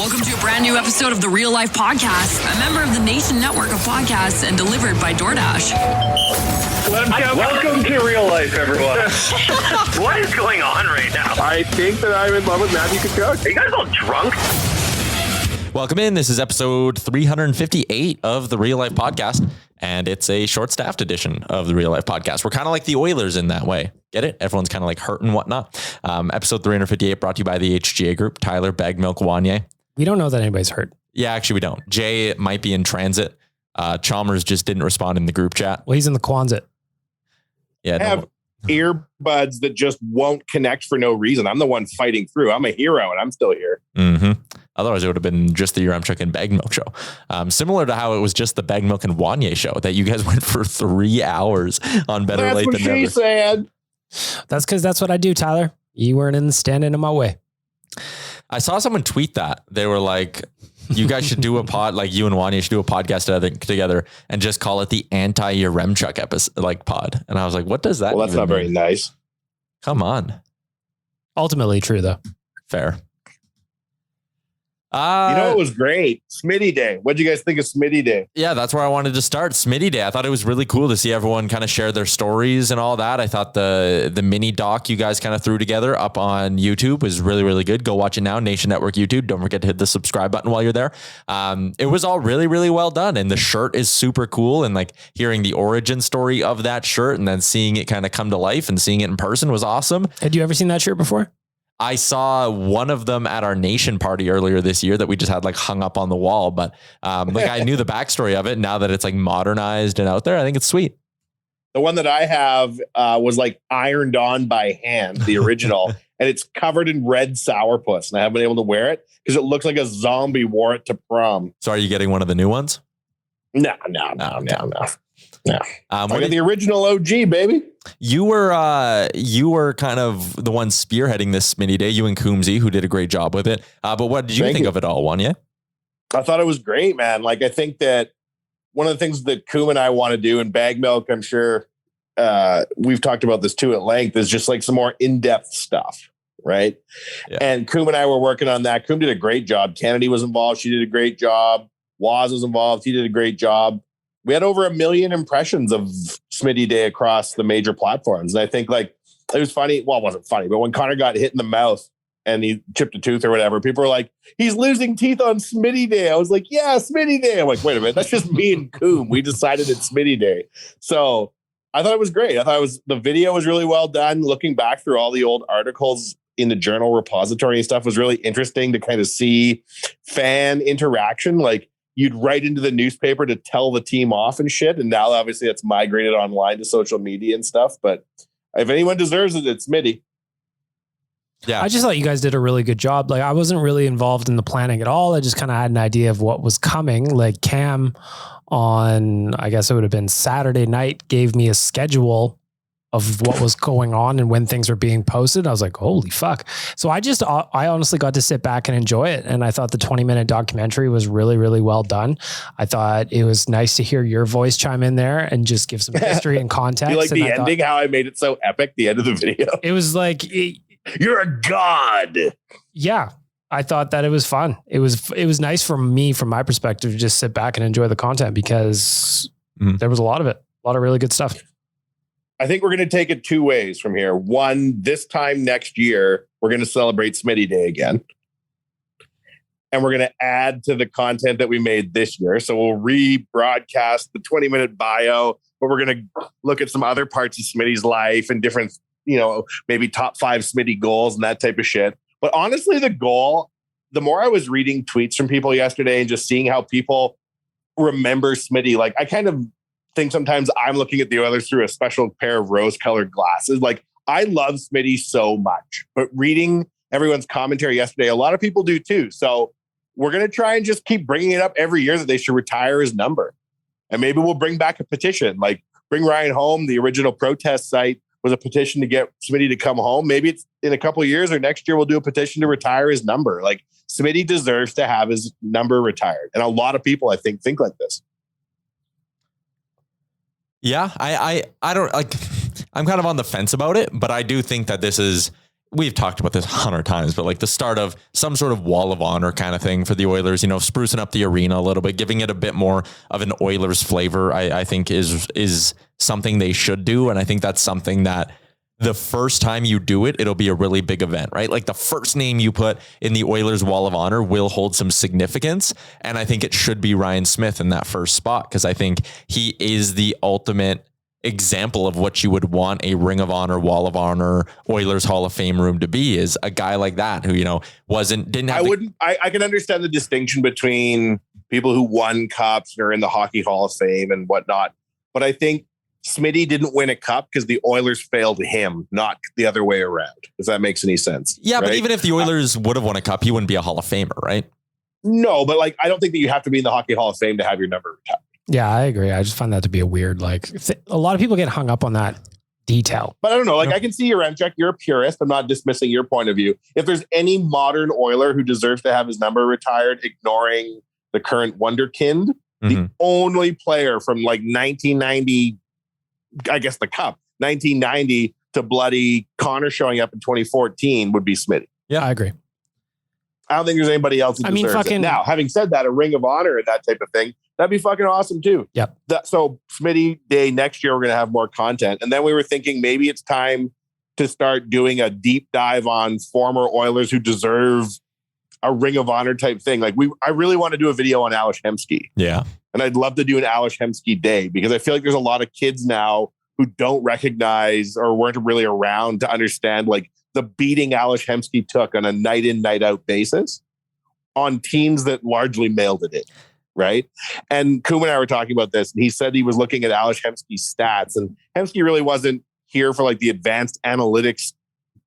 Welcome to a brand new episode of the Real Life Podcast, a member of the Nation Network of Podcasts and delivered by DoorDash. Welcome to Real Life, everyone. What is going on right now? I think that I'm in love with Matthew Kachuk. Are you guys all drunk? Welcome in. This is episode 358 of the Real Life Podcast, and it's a short-staffed edition of the Real Life Podcast. We're kind of like the Oilers in that way. Get it? Everyone's kind of like hurt and whatnot. Episode 358 brought to you by the HGA Group. Tyler, Bag Milk, Wanye. We don't know that anybody's hurt. Yeah, actually, we don't. Jay might be in transit. Chalmers just didn't respond in the group chat. Well, he's in the Quonset. Yeah, I have earbuds that just won't connect for no reason. I'm the one fighting through. I'm a hero and I'm still here. Mm-hmm. Otherwise, it would have been just the Yaremchuk and Bag Milk show. Similar to how it was just the Bag Milk and Wanye show that you guys went for 3 hours on Better Late Than Never. That's what she said. That's because that's what I do, Tyler. You weren't standing in my way. I saw someone tweet that. They were like, you guys should do a pod, like you and Wanye should do a podcast together and just call it the anti-Yaremchuk episode, like pod. And I was like, what does that Well, that's not mean? very nice. Come on. Ultimately true, though. Fair. You know what was great? Smytty Day. What'd you guys think of Smytty Day? Yeah, that's where I wanted to start. Smytty Day. I thought it was really cool to see everyone kind of share their stories and all that. I thought the mini doc you guys kind of threw together up on YouTube was really, really good. Go watch it now. Nation Network YouTube. Don't forget to hit the subscribe button while you're there. It was all really, really well done. And the shirt is super cool. And like hearing the origin story of that shirt and then seeing it kind of come to life and seeing it in person was awesome. Had you ever seen that shirt before? I saw one of them at our nation party earlier this year that we just had like hung up on the wall. But like I knew the backstory of it. Now that it's like modernized and out there, I think it's sweet. The one that I have was like ironed on by hand, the original, and it's covered in red sourpuss. And I haven't been able to wear it because it looks like a zombie wore it to prom. So are you getting one of the new ones? No. I got the original OG, baby. You were kind of the one spearheading this Smytty Day, you and Coombsy, who did a great job with it. But what did you think of it all, Wanye? I thought it was great, man. Like, I think that one of the things that Coom and I want to do, and Bag Milk, I'm sure we've talked about this too at length, is just like some more in-depth stuff, right? Yeah. And Coom and I were working on that. Coom did a great job. Kennedy was involved. She did a great job. Waz was involved. He did a great job. We had over 1 million impressions of Smytty Day across the major platforms. And I think like it was funny. Well, it wasn't funny, but when Connor got hit in the mouth and he chipped a tooth or whatever, people were like, he's losing teeth on Smytty Day. I was like, yeah, Smytty Day. I'm like, wait a minute. That's just me and Coom. We decided it's Smytty Day. So I thought it was great. I thought the video was really well done. Looking back through all the old articles in the journal repository and stuff was really interesting to kind of see fan interaction. Like, you'd write into the newspaper to tell the team off and shit. And now obviously it's migrated online to social media and stuff. But if anyone deserves it, it's Smitty. Yeah. I just thought you guys did a really good job. Like I wasn't really involved in the planning at all. I just kind of had an idea of what was coming. Like Cam on, I guess it would have been Saturday night, gave me a schedule of what was going on and when things were being posted. I was like, holy fuck. So I honestly got to sit back and enjoy it. And I thought the 20-minute documentary was really, really well done. I thought it was nice to hear your voice chime in there and just give some history and context. You like the ending, how I made it so epic, the end of the video? It was like, you're a god. Yeah. I thought that it was fun. It was nice for me, from my perspective, to just sit back and enjoy the content because there was a lot of it, a lot of really good stuff. I think we're going to take it two ways from here. One, this time next year, we're going to celebrate Smytty Day again. And we're going to add to the content that we made this year. So we'll rebroadcast the 20-minute bio, but we're going to look at some other parts of Smitty's life and different, maybe top 5 Smitty goals and that type of shit. But honestly, the goal, the more I was reading tweets from people yesterday and just seeing how people remember Smitty, like I kind of think sometimes I'm looking at the Oilers through a special pair of rose-colored glasses. Like I love Smitty so much, but reading everyone's commentary yesterday, a lot of people do too. So we're going to try and just keep bringing it up every year that they should retire his number. And maybe we'll bring back a petition, like Bring Ryan Home. The original protest site was a petition to get Smytty to come home. Maybe it's in a couple of years or next year, we'll do a petition to retire his number. Like Smytty deserves to have his number retired. And a lot of people, I think like this. Yeah, I don't like, I'm kind of on the fence about it, but I do think that this is we've talked about this 100 times, but like the start of some sort of wall of honor kind of thing for the Oilers, sprucing up the arena a little bit, giving it a bit more of an Oilers flavor, I think is something they should do. And I think that's something that the first time you do it, it'll be a really big event, right? Like the first name you put in the Oilers wall of honor will hold some significance. And I think it should be Ryan Smyth in that first spot, because I think he is the ultimate example of what you would want a Ring of Honor, Wall of Honor, Oilers Hall of Fame room to be, is a guy like that who, didn't have. I can understand the distinction between people who won cups and are in the Hockey Hall of Fame and whatnot. But I think Smytty didn't win a cup because the Oilers failed him, not the other way around. If that makes any sense. Yeah, right? But even if the Oilers would have won a cup, he wouldn't be a Hall of Famer, right? No, but I don't think that you have to be in the Hockey Hall of Fame to have your number retired. Yeah, I agree. I just find that to be a weird, a lot of people get hung up on that detail. But I don't know. I can see your Remchek. You're a purist. I'm not dismissing your point of view. If there's any modern Oiler who deserves to have his number retired, ignoring the current wonderkind, the only player from 1990, I guess the cup, 1990 to bloody Connor showing up in 2014 would be Smytty. Yeah, I agree. I don't think there's anybody else who deserves it. Now, having said that, a Ring of Honor and that type of thing, that'd be fucking awesome too. Yep. So Smytty Day next year, we're going to have more content. And then we were thinking maybe it's time to start doing a deep dive on former Oilers who deserve a Ring of Honor type thing. I really want to do a video on Ales Hemsky. Yeah. And I'd love to do an Ales Hemsky Day, because I feel like there's a lot of kids now who don't recognize or weren't really around to understand the beating Ales Hemsky took on a night in, night out basis on teams that largely mailed it in. Right. And Koum and I were talking about this, and he said he was looking at Ales Hemsky's stats, and Hemsky really wasn't here for the advanced analytics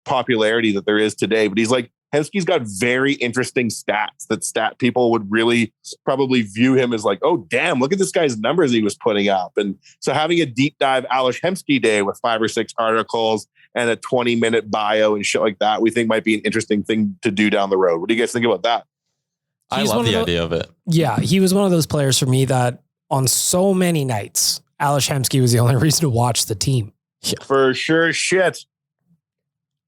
popularity that there is today. But he's Hemsky's got very interesting stats that stat people would really probably view him as oh, damn, look at this guy's numbers he was putting up. And so having a deep dive Ales Hemsky Day with 5 or 6 articles and a 20-minute bio and shit like that, we think might be an interesting thing to do down the road. What do you guys think about that? I love the idea of it. Yeah, he was one of those players for me that on so many nights, Ales Hemsky was the only reason to watch the team. Yeah. For sure shit.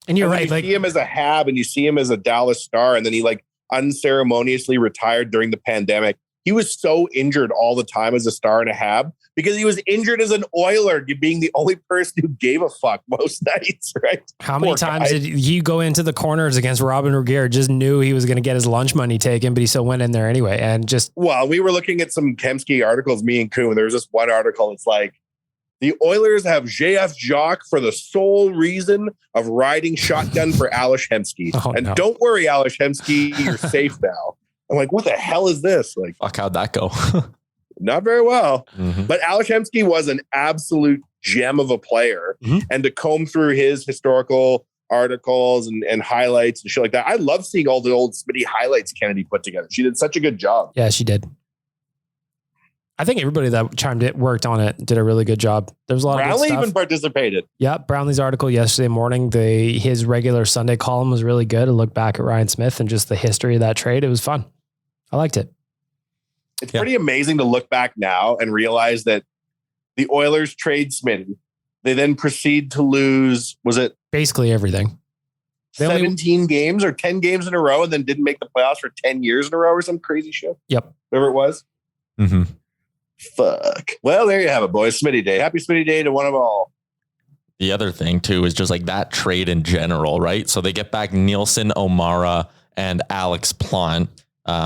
And you're right. You see him as a Hab and you see him as a Dallas Star, and then he unceremoniously retired during the pandemic. He was so injured all the time as a Star and a Hab because he was injured as an Oiler, being the only person who gave a fuck most nights, right? How many times did he go into the corners against Robin Regehr, just knew he was going to get his lunch money taken, but he still went in there anyway? And just... Well, we were looking at some Hemsky articles, me and Koum, and there was this one article. It's the Oilers have JF Jacques for the sole reason of riding shotgun for Ales Hemsky. Don't worry, Ales Hemsky, you're safe now. I'm what the hell is this? Fuck, how'd that go? Not very well. Mm-hmm. But Ales Hemsky was an absolute gem of a player. Mm-hmm. And to comb through his historical articles and highlights and shit like that, I love seeing all the old Smytty highlights Kennedy put together. She did such a good job. Yeah, she did. I think everybody that worked on it did a really good job. There was a lot Brownlee of good stuff. Even participated. Yeah, Brownlee's article yesterday morning, his regular Sunday column was really good. To look back at Ryan Smyth and just the history of that trade, it was fun. I liked it. It's pretty amazing to look back now and realize that the Oilers trade Smytty. They then proceed to lose, was it? Basically everything. 17 games or 10 games in a row, and then didn't make the playoffs for 10 years in a row or some crazy shit. Yep. Whatever it was. Mm-hmm. Fuck. Well, there you have it, boys. Smytty Day. Happy Smytty Day to one of all. The other thing, too, is just that trade in general, right? So they get back Nielsen, O'Mara, and Alex Plant.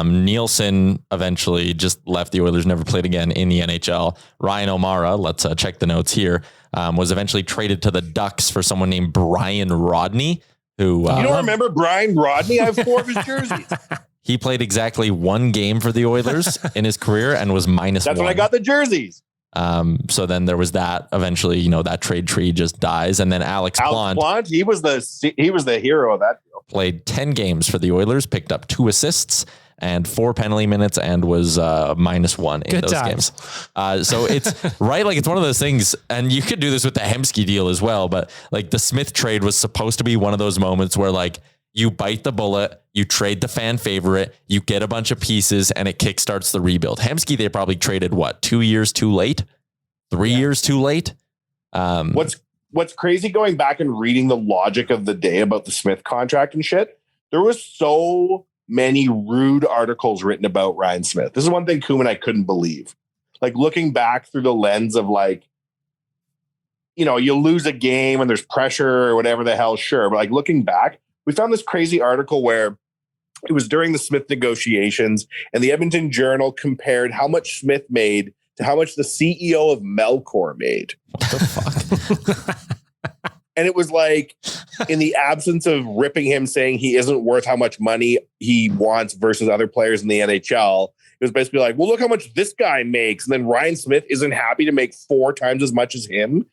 Nielsen eventually just left the Oilers, never played again in the NHL. Ryan O'Mara, let's check the notes here, was eventually traded to the Ducks for someone named Brian Rodney, who... you don't remember Brian Rodney? I have 4 of his jerseys. He played exactly 1 game for the Oilers in his career and was -1. That's when I got the jerseys. So then there was that. Eventually, that trade tree just dies, and then Alex Plant, he was the hero of that deal. Played 10 games for the Oilers, picked up 2 assists and 4 penalty minutes, and was -1 in Good those times. games. So it's right, it's one of those things, and you could do this with the Hemsky deal as well. But the Smyth trade was supposed to be one of those moments where you bite the bullet, you trade the fan favorite, you get a bunch of pieces, and it kickstarts the rebuild. Hemsky, they probably traded 2 years too late, 3 years too late. what's crazy going back and reading the logic of the day about the Smith contract and shit, there was so many rude articles written about Ryan Smith. This is one thing Koom and I couldn't believe. Like looking back through the lens of like, you know, you lose a game and there's pressure or whatever the hell, sure. But like looking back, we found this crazy article where it was during the Smith negotiations and the Edmonton Journal compared how much Smith made to how much the CEO of Melcor made. What the fuck? And it was like, in the absence of ripping him, saying he isn't worth how much money he wants versus other players in the NHL, it was basically like, well, look how much this guy makes. And then Ryan Smith isn't happy to make 4 times as much as him.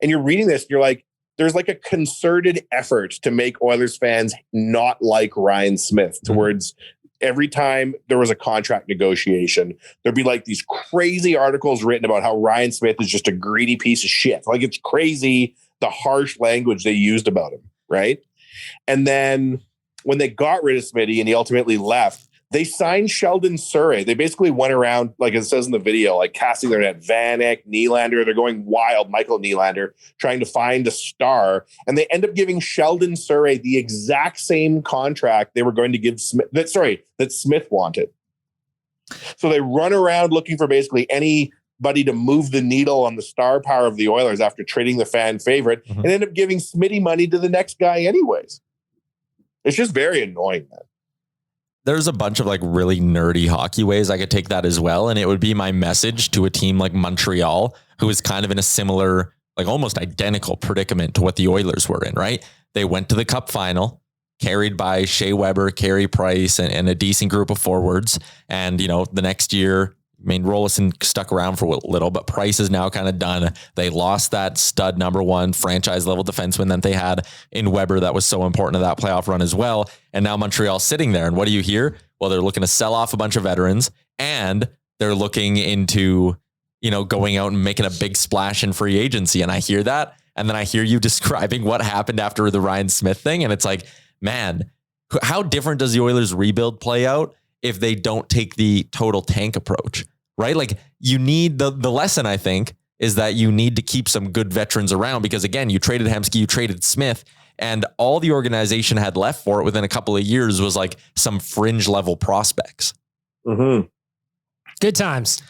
And you're reading this, and you're like, there's like a concerted effort to make Oilers fans not like Ryan Smith towards every time there was a contract negotiation, there'd be like these crazy articles written about how Ryan Smith is just a greedy piece of shit. Like it's crazy the harsh language they used about him, right? And then when they got rid of Smytty and he ultimately left, they signed Sheldon Surrey. They basically went around, like it says in the video, like casting their net, Vanek, Nylander. They're going wild, Michael Nylander, trying to find a star. And they end up giving Sheldon Surrey the exact same contract they were going to give Smith, that Smith wanted. So they run around looking for basically anybody to move the needle on the star power of the Oilers after trading the fan favorite and end up giving Smytty money to the next guy anyways. It's just very annoying, man. There's a bunch of like really nerdy hockey ways I could take that as well. And it would be my message to a team like Montreal, who is kind of in a similar, like almost identical predicament to what the Oilers were in, right? They went to the Cup final, carried by Shea Weber, Carey Price, and a decent group of forwards. And, you know, the next year, I mean, Rolison stuck around for a little, but Price is now kind of done. They lost that stud number 1 franchise level defenseman that they had in Weber that was so important to that playoff run as well. And now Montreal's sitting there. And what do you hear? Well, they're looking to sell off a bunch of veterans and they're looking into, you know, going out and making a big splash in free agency. And I hear that. And then I hear you describing what happened after the Ryan Smith thing. And it's like, man, how different does the Oilers rebuild play out if they don't take the total tank approach, right? Like you need the lesson, I think, is that you need to keep some good veterans around because again, you traded Hemsky, you traded Smith, and all the organization had left for it within a couple of years was like some fringe level prospects. Mm-hmm. Good times.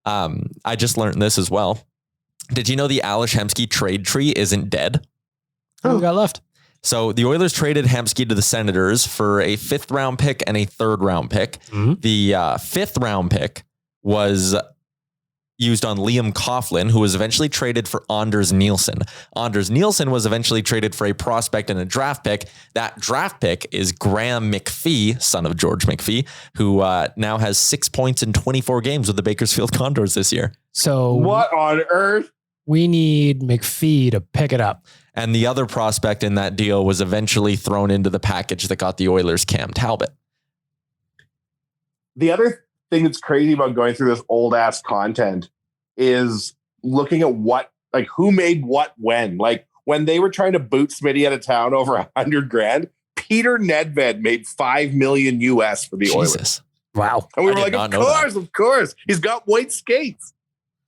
I just learned this as well. Did you know the Alish Hemsky trade tree isn't dead? Who we got left? So the Oilers traded Hemsky to the Senators for a 5th round pick and a 3rd round pick. Mm-hmm. The 5th round pick was used on Liam Coughlin, who was eventually traded for Anders Nielsen. Anders Nielsen was eventually traded for a prospect and a draft pick. That draft pick is Graham McPhee, son of George McPhee, who now has 6 points in 24 games with the Bakersfield Condors this year. So what on earth? We need McPhee to pick it up. And the other prospect in that deal was eventually thrown into the package that got the Oilers Cam Talbot. The other thing that's crazy about going through this old ass content is looking at what, like who made what when. Like when they were trying to boot Smytty out of town over $100,000, Peter Nedved made $5 million US for the Oilers. Wow. And we were like, of course. He's got white skates.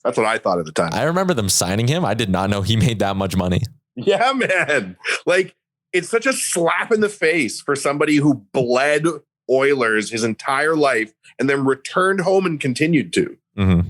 That's what I thought at the time. I remember them signing him. I did not know he made that much money. Yeah, man. Like it's such a slap in the face for somebody who bled Oilers his entire life and then returned home and continued to. Mm-hmm.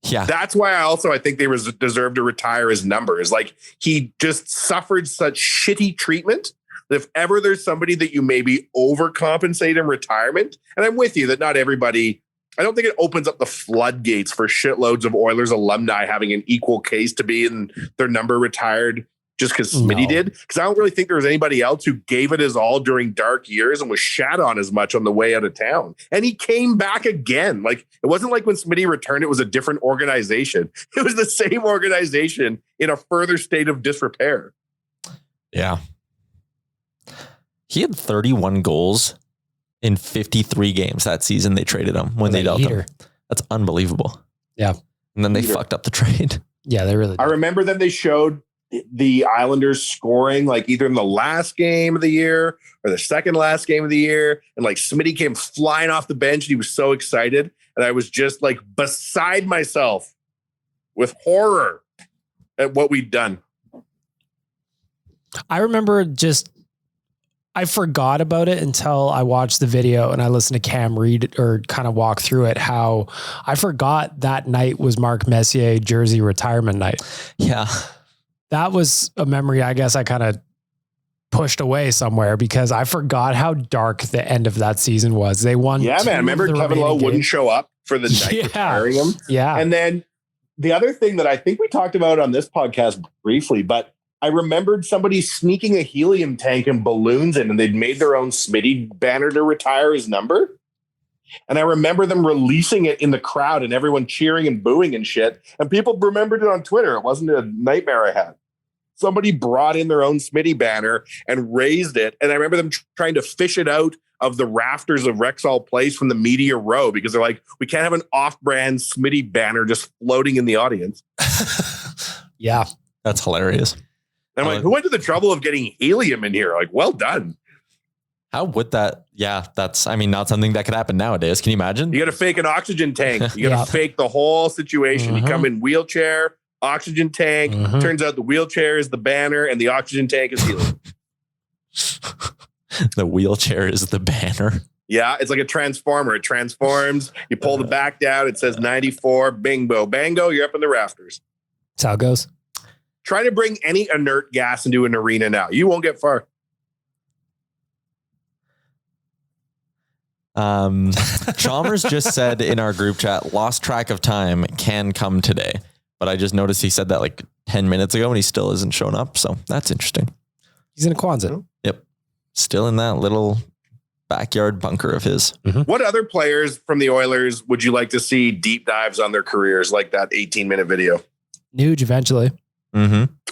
Yeah. That's why I think they deserve to retire his numbers. Like he just suffered such shitty treatment that if ever there's somebody that you maybe overcompensate in retirement, and I'm with you that not everybody, I don't think it opens up the floodgates for shitloads of Oilers alumni having an equal case to be in their number retired just because Smytty did. Because I don't really think there was anybody else who gave it his all during dark years and was shat on as much on the way out of town. And he came back again. Like it wasn't like when Smytty returned, it was a different organization. It was the same organization in a further state of disrepair. Yeah. He had 31 goals in 53 games that season they traded him when they dealt him. That's unbelievable. Yeah. And then they fucked up the trade. Yeah, they really did. I remember that they showed the Islanders scoring like either in the last game of the year or the second last game of the year. And like Smytty came flying off the bench and he was so excited. And I was just like beside myself with horror at what we'd done. I remember I forgot about it until I watched the video and I listened to Cam read or kind of walk through it, how I forgot that night was Mark Messier jersey retirement night. Yeah. That was a memory I guess I kind of pushed away somewhere because I forgot how dark the end of that season was. They won. Yeah, man. Remember Kevin Lowe wouldn't show up for the night retiring him? Yeah. And then the other thing that I think we talked about on this podcast briefly, but I remembered somebody sneaking a helium tank and balloons in, and they'd made their own Smytty banner to retire his number. And I remember them releasing it in the crowd and everyone cheering and booing and shit. And people remembered it on Twitter. It wasn't a nightmare I had. Somebody brought in their own Smytty banner and raised it. And I remember them trying to fish it out of the rafters of Rexall Place from the media row because they're like, we can't have an off-brand Smytty banner just floating in the audience. Yeah. That's hilarious. And I'm like, who went to the trouble of getting helium in here? Like, well done. How would that? Yeah, that's, I mean, not something that could happen nowadays. Can you imagine? You got to fake an oxygen tank. You got to fake the whole situation. You come in wheelchair, oxygen tank. Turns out the wheelchair is the banner and the oxygen tank is helium. The wheelchair is the banner. Yeah, it's like a transformer. It transforms. You pull the back down. It says 94. Bingo, bango. You're up in the rafters. That's how it goes. Try to bring any inert gas into an arena now. You won't get far. Chalmers just said in our group chat, lost track of time, can come today. But I just noticed he said that like 10 minutes ago and he still isn't shown up. So that's interesting. He's in a Quonset. Yep. Still in that little backyard bunker of his. What other players from the Oilers would you like to see deep dives on their careers like that 18-minute video? Nuge eventually.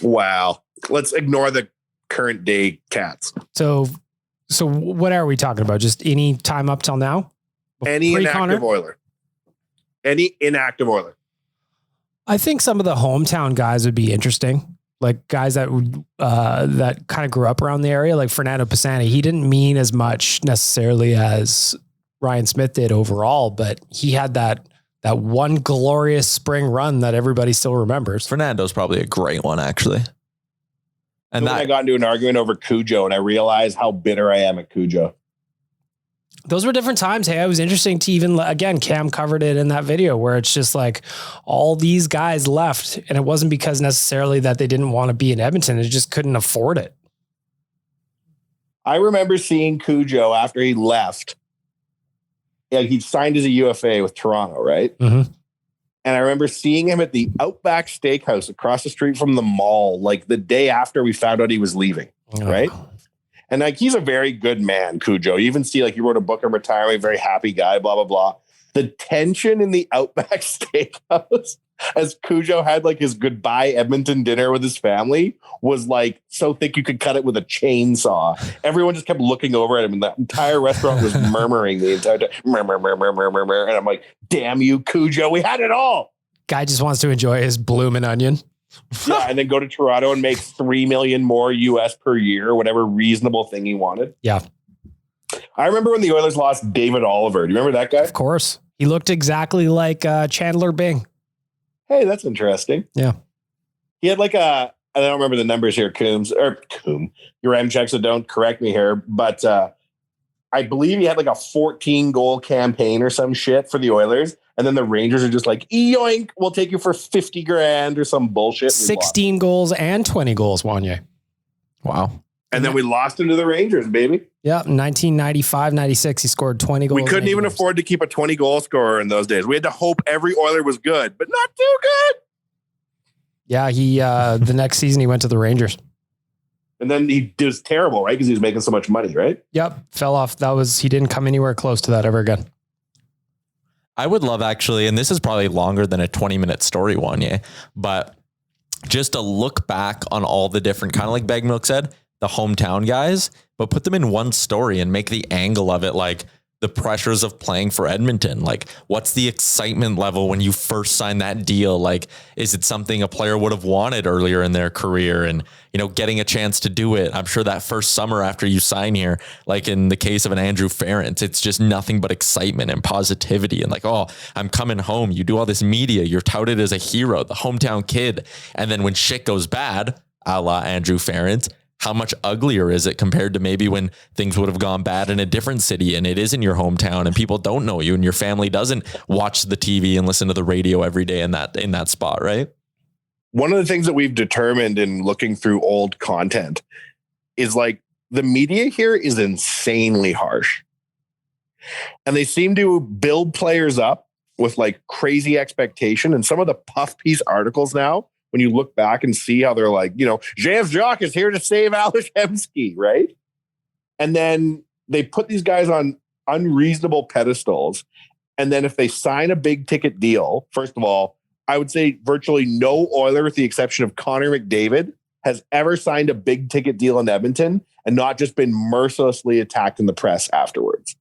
Wow. Let's ignore the current day Cats. So what are we talking about? Just any time up till now? Any inactive Oiler. Any inactive Oiler. I think some of the hometown guys would be interesting. Like guys that would that kind of grew up around the area, like Fernando Pisani. He didn't mean as much necessarily as Ryan Smith did overall, but he had that one glorious spring run that everybody still remembers. Fernando's probably a great one, actually. And I got into an argument over Cujo, and I realized how bitter I am at Cujo. Those were different times. Hey, it was interesting to even, again, Cam covered it in that video where it's just like all these guys left, and it wasn't because necessarily that they didn't want to be in Edmonton. They just couldn't afford it. I remember seeing Cujo after he left. Yeah, he signed as a UFA with Toronto, right? And I remember seeing him at the Outback Steakhouse across the street from the mall, like the day after we found out he was leaving, right? And like, he's a very good man, Cujo. You even see like he wrote a book on retirement, very happy guy, blah, blah, blah. The tension in the Outback Steakhouse as Cujo had like his goodbye Edmonton dinner with his family was like so thick you could cut it with a chainsaw. Everyone just kept looking over at him and the entire restaurant was murmuring the entire time. Murmur. And I'm like, damn you, Cujo. We had it all. Guy just wants to enjoy his bloomin' onion. Yeah, and then go to Toronto and make $3 million more US per year, whatever reasonable thing he wanted. Yeah. I remember when the Oilers lost David Oliver. Do you remember that guy? Of course. He looked exactly like Chandler Bing. Hey, that's interesting. Yeah. He had like I don't remember the numbers here, Coombs. Your M check, so don't correct me here. But I believe he had like a 14-goal campaign or some shit for the Oilers. And then the Rangers are just like, yoink, we'll take you for $50,000 or some bullshit. 16 goals and 20 goals, Wanye. Wow. And then we lost him to the Rangers, baby. Yeah, 1995-96, he scored 20 goals. We couldn't even afford to keep a 20-goal scorer in those days. We had to hope every Oiler was good, but not too good. Yeah, he the next season he went to the Rangers. And then he was terrible, right? Because he was making so much money, right? Yep, fell off. He didn't come anywhere close to that ever again. I would love actually, and this is probably longer than a 20-minute story, Wanye, but just to look back on all the different, kind of like Bag Milk said, the hometown guys, but put them in one story and make the angle of it like the pressures of playing for Edmonton. Like, what's the excitement level when you first sign that deal? Like, is it something a player would have wanted earlier in their career and, you know, getting a chance to do it? I'm sure that first summer after you sign here, like in the case of an Andrew Ference, it's just nothing but excitement and positivity and like, oh, I'm coming home. You do all this media. You're touted as a hero, the hometown kid. And then when shit goes bad, a la Andrew Ference, how much uglier is it compared to maybe when things would have gone bad in a different city and it is in your hometown and people don't know you and your family doesn't watch the TV and listen to the radio every day in that spot, right? One of the things that we've determined in looking through old content is like the media here is insanely harsh. And they seem to build players up with like crazy expectation. And some of the puff piece articles now, when you look back and see how they're like, you know, James Jock is here to save Ales Hemsky, right? And then they put these guys on unreasonable pedestals. And then if they sign a big ticket deal, first of all, I would say virtually no Oiler, with the exception of Connor McDavid, has ever signed a big ticket deal in Edmonton and not just been mercilessly attacked in the press afterwards.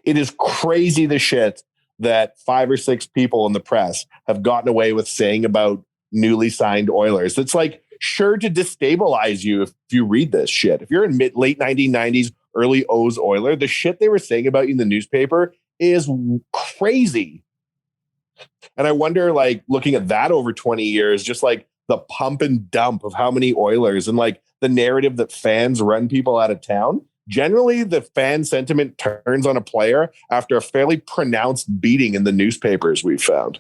It is crazy the shit that 5 or 6 people in the press have gotten away with saying about newly signed Oilers. It's like sure to destabilize you if you read this shit. If you're in late 1990s, early O's Oiler, the shit they were saying about you in the newspaper is crazy. And I wonder, like, looking at that over 20 years, just like the pump and dump of how many Oilers and like the narrative that fans run people out of town. Generally, the fan sentiment turns on a player after a fairly pronounced beating in the newspapers, we've found.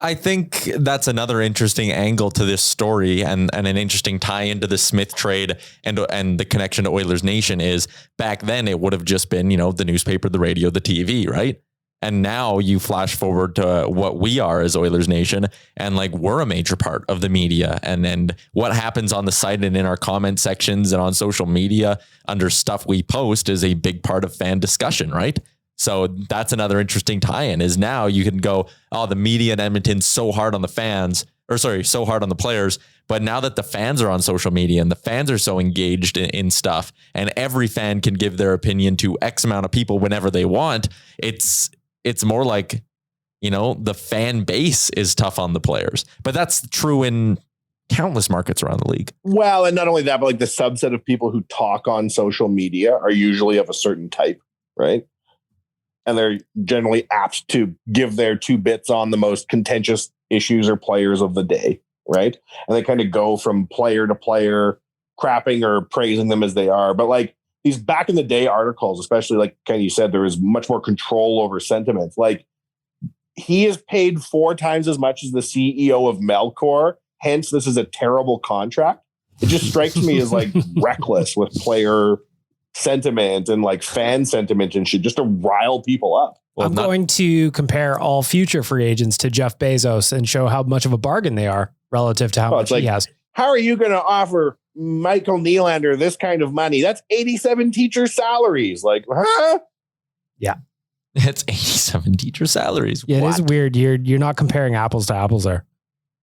I think that's another interesting angle to this story and an interesting tie into the Smith trade and the connection to Oilers Nation is back then it would have just been, you know, the newspaper, the radio, the TV, right? And now you flash forward to what we are as Oilers Nation and like we're a major part of the media and what happens on the site and in our comment sections and on social media under stuff we post is a big part of fan discussion, right? So that's another interesting tie-in is now you can go, oh, the media in Edmonton's so hard on the fans so hard on the players. But now that the fans are on social media and the fans are so engaged in stuff and every fan can give their opinion to X amount of people whenever they want, it's more like, you know, the fan base is tough on the players, but that's true in countless markets around the league. Well, and not only that, but like the subset of people who talk on social media are usually of a certain type, right? And they're generally apt to give their 2 bits on the most contentious issues or players of the day, right? And they kind of go from player to player, crapping or praising them as they are. But like these back in the day articles, especially like Ken, you said, there was much more control over sentiments. Like he is paid 4 times as much as the CEO of Melcor. Hence, this is a terrible contract. It just strikes me as like reckless with player sentiment and like fan sentiment and shit just to rile people up. Well, I'm going to compare all future free agents to Jeff Bezos and show how much of a bargain they are relative to how much he has. How are you going to offer Michael Nylander this kind of money? That's 87 teacher salaries. Like, huh? Yeah. It's 87 teacher salaries. Yeah, it is weird. You're not comparing apples to apples there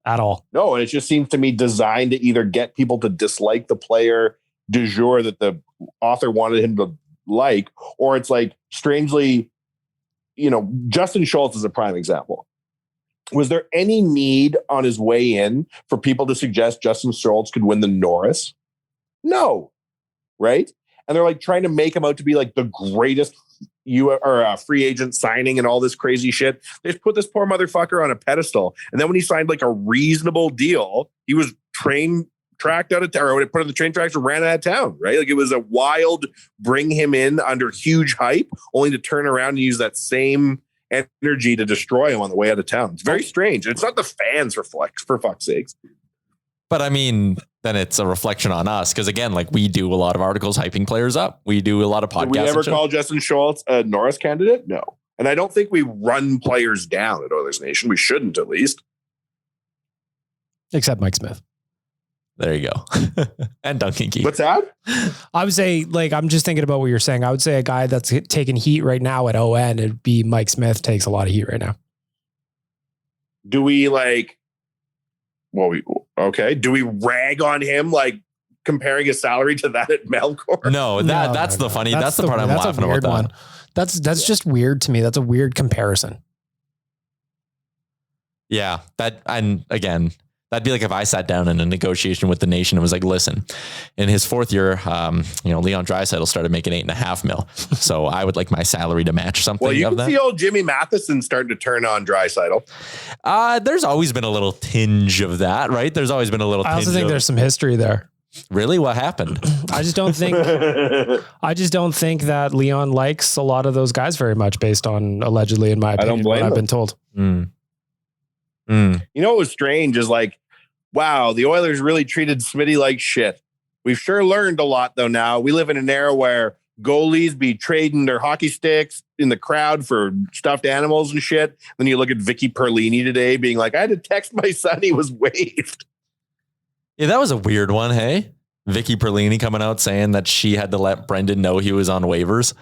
at all. No, and it just seems to me designed to either get people to dislike the player du jour that the author wanted him to like, or it's like strangely, you know, Justin Schultz is a prime example. Was there any need on his way in for people to suggest Justin Schultz could win the Norris? No. Right. And they're like trying to make him out to be like the greatest free agent signing and all this crazy shit. They just put this poor motherfucker on a pedestal. And then when he signed like a reasonable deal, he was tracked out of town, or put on the train tracks and ran out of town, right? Like it was a wild bring him in under huge hype, only to turn around and use that same energy to destroy him on the way out of town. It's very strange. It's not the fans for fuck's sakes. But I mean, then it's a reflection on us. Because again, like we do a lot of articles hyping players up. We do a lot of podcasts. Did we ever call Justin Schultz a Norris candidate? No. And I don't think we run players down at Oilers Nation. We shouldn't, at least. Except Mike Smith. There you go. And Duncan Keith. What's that? I would say, like, I'm just thinking about what you're saying. I would say a guy that's taking heat right now at ON, it'd be Mike Smith takes a lot of heat right now. Do we like, do we rag on him, like comparing his salary to that at Melcor? No, that's the funny. That's the part I'm laughing about. One. That's just weird to me. That's a weird comparison. Yeah. And again, that'd be like if I sat down in a negotiation with the Nation and was like, listen, in his 4th year, Leon Draisaitl started making $8.5 million. So I would like my salary to match something. Well, you can see old Jimmy Matheson starting to turn on Draisaitl. There's always been a little tinge of that, right? There's always been a little tinge. I also think there's some history there. Really? What happened? I just don't think that Leon likes a lot of those guys very much, based on allegedly, in my opinion, what I've been told. You know what was strange is like, wow, the Oilers really treated Smytty like shit. We've sure learned a lot though now. We live in an era where goalies be trading their hockey sticks in the crowd for stuffed animals and shit. Then you look at Vicky Perlini today being like, I had to text my son, he was waived. Yeah, that was a weird one, hey? Vicky Perlini coming out saying that she had to let Brendan know he was on waivers.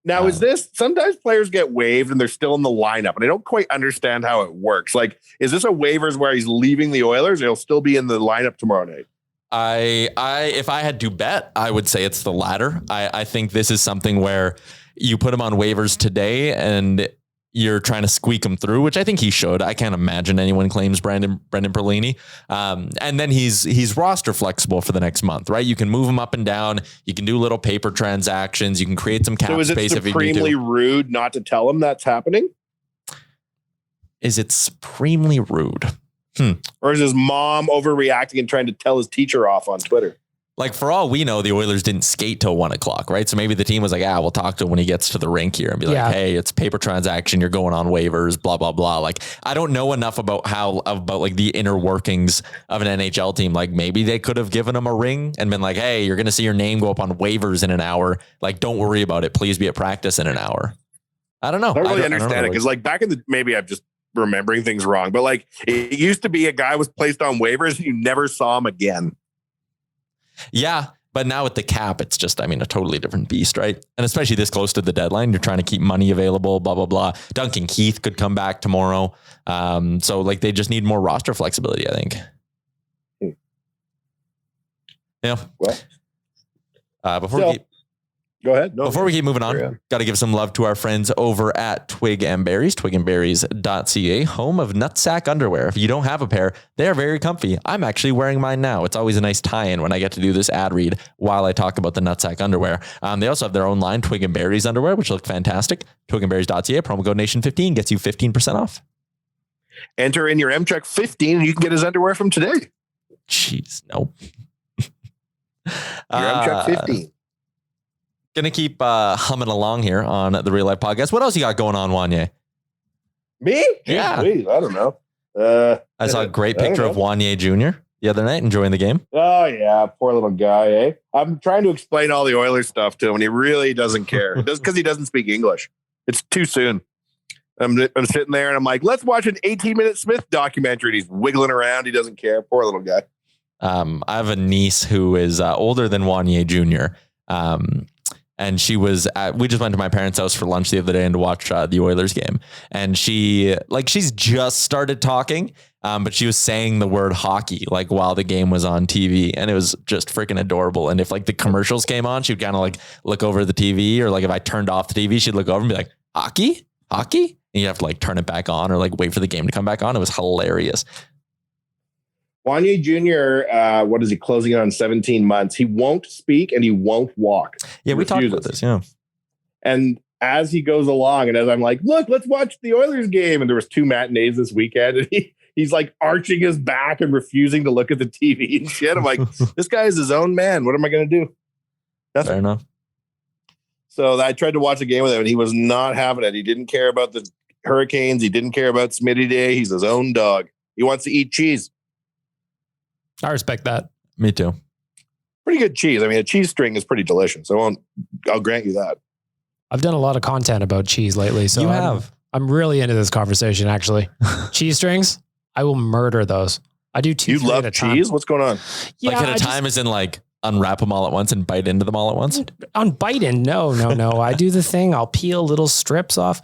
Now, is this, sometimes players get waived and they're still in the lineup, and I don't quite understand how it works. Like, is this a waivers where he's leaving the Oilers, or he'll still be in the lineup tomorrow night? If I had to bet, I would say it's the latter. I think this is something where you put him on waivers today and you're trying to squeak him through, which I think he should. I can't imagine anyone claims Brendan Perlini. And then he's roster flexible for the next month, right? You can move him up and down. You can do little paper transactions. You can create some cap space if you need to. So is it supremely rude not to tell him that's happening? Is it supremely rude? Or is his mom overreacting and trying to tell his teacher off on Twitter? Like, for all we know, the Oilers didn't skate till 1 o'clock, right? So maybe the team was like, we'll talk to him when he gets to the rink here and be like, hey, it's paper transaction. You're going on waivers, blah, blah, blah. Like, I don't know enough about like the inner workings of an NHL team. Like, maybe they could have given him a ring and been like, hey, you're going to see your name go up on waivers in an hour. Like, don't worry about it. Please be at practice in an hour. I don't know. I don't really understand it. Cause like back in the, maybe I'm just remembering things wrong, but like it used to be a guy was placed on waivers and you never saw him again. Yeah. But now with the cap, it's just, I mean, a totally different beast, right? And especially this close to the deadline, you're trying to keep money available, blah, blah, blah. Duncan Keith could come back tomorrow. So like they just need more roster flexibility, I think. Yeah. Well, go ahead. No, before we keep moving on, got to give some love to our friends over at Twig and Berries, twigandberries.ca, home of nutsack underwear. If you don't have a pair, they are very comfy. I'm actually wearing mine now. It's always a nice tie-in when I get to do this ad read while I talk about the nutsack underwear. They also have their own line, Twig and Berries underwear, which look fantastic. Twigandberries.ca, promo code Nation15 gets you 15% off. Enter in your MCheck 15 and you can get his underwear from today. Jeez, nope. Your MCheck 15. Gonna keep humming along here on the Real Life Podcast. What else you got going on, Wanye? Me? Yeah. Please, I don't know. I saw a great picture of Wanye Jr. the other night enjoying the game. Oh, yeah. Poor little guy, eh? I'm trying to explain all the Oilers stuff to him, and he really doesn't care. Because he doesn't speak English. It's too soon. I'm sitting there, and I'm like, let's watch an 18-minute Smith documentary. And he's wiggling around. He doesn't care. Poor little guy. I have a niece who is older than Wanye Jr., and she was we just went to my parents' house for lunch the other day and to watch the Oilers game. And she's just started talking, but she was saying the word hockey like while the game was on TV, and it was just freaking adorable. And if like the commercials came on, she'd kind of like look over the TV, or like if I turned off the TV, she'd look over and be like, hockey? And you have to like turn it back on or like wait for the game to come back on. It was hilarious. Wanye Jr., what is he closing on 17 months? He won't speak and he won't walk. Yeah, we talked about this. Yeah. And as he goes along, and as I'm like, look, let's watch the Oilers game. And there was 2 matinees this weekend, and he's like arching his back and refusing to look at the TV and shit. I'm like, this guy is his own man. What am I going to do? Nothing. Fair enough. So I tried to watch a game with him, and he was not having it. He didn't care about the Hurricanes. He didn't care about Smytty Day. He's his own dog. He wants to eat cheese. I respect that. Me too. Pretty good cheese. I mean, a cheese string is pretty delicious. I'll grant you that. I've done a lot of content about cheese lately. So I'm really into this conversation, actually. Cheese strings, I will murder those. I do 2. You love cheese? What's going on? Yeah, like at a time as in like unwrap them all at once and bite into them all at once? On biting? No. I do the thing. I'll peel little strips off.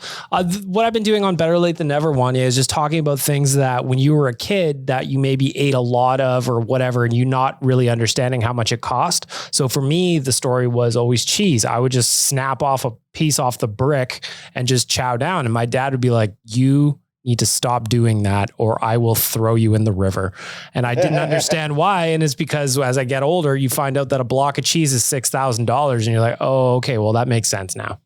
What I've been doing on Better Late Than Never, Wanya, is just talking about things that when you were a kid that you maybe ate a lot of or whatever, and you not really understanding how much it cost. So for me, the story was always cheese. I would just snap off a piece off the brick and just chow down. And my dad would be like, you need to stop doing that or I will throw you in the river. And I didn't understand why. And it's because as I get older, you find out that a block of cheese is $6,000 and you're like, oh, okay, well, that makes sense now.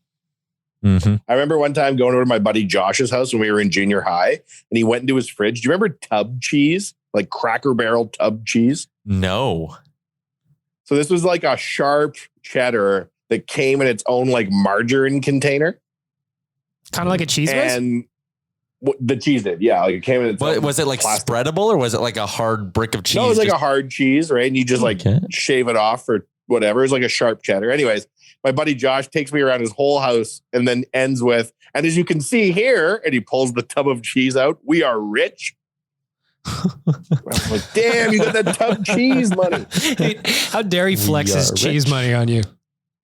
Mm-hmm. I remember one time going over to my buddy Josh's house when we were in junior high, and he went into his fridge. Do you remember tub cheese? Like Cracker Barrel tub cheese? No. So this was like a sharp cheddar that came in its own like margarine container. Kind of like a cheese whiz? And the cheese did. Yeah. Like it came in its own Was it like plastic. spreadable or was it like a hard brick of cheese? No, it was like a hard cheese, right? And you just like shave it off or whatever. It's like a sharp cheddar. Anyways, my buddy Josh takes me around his whole house and then ends with, and as you can see here, and he pulls the tub of cheese out, we are rich. I'm like, damn, you got that tub cheese money. How dare he flex his cheese money on you?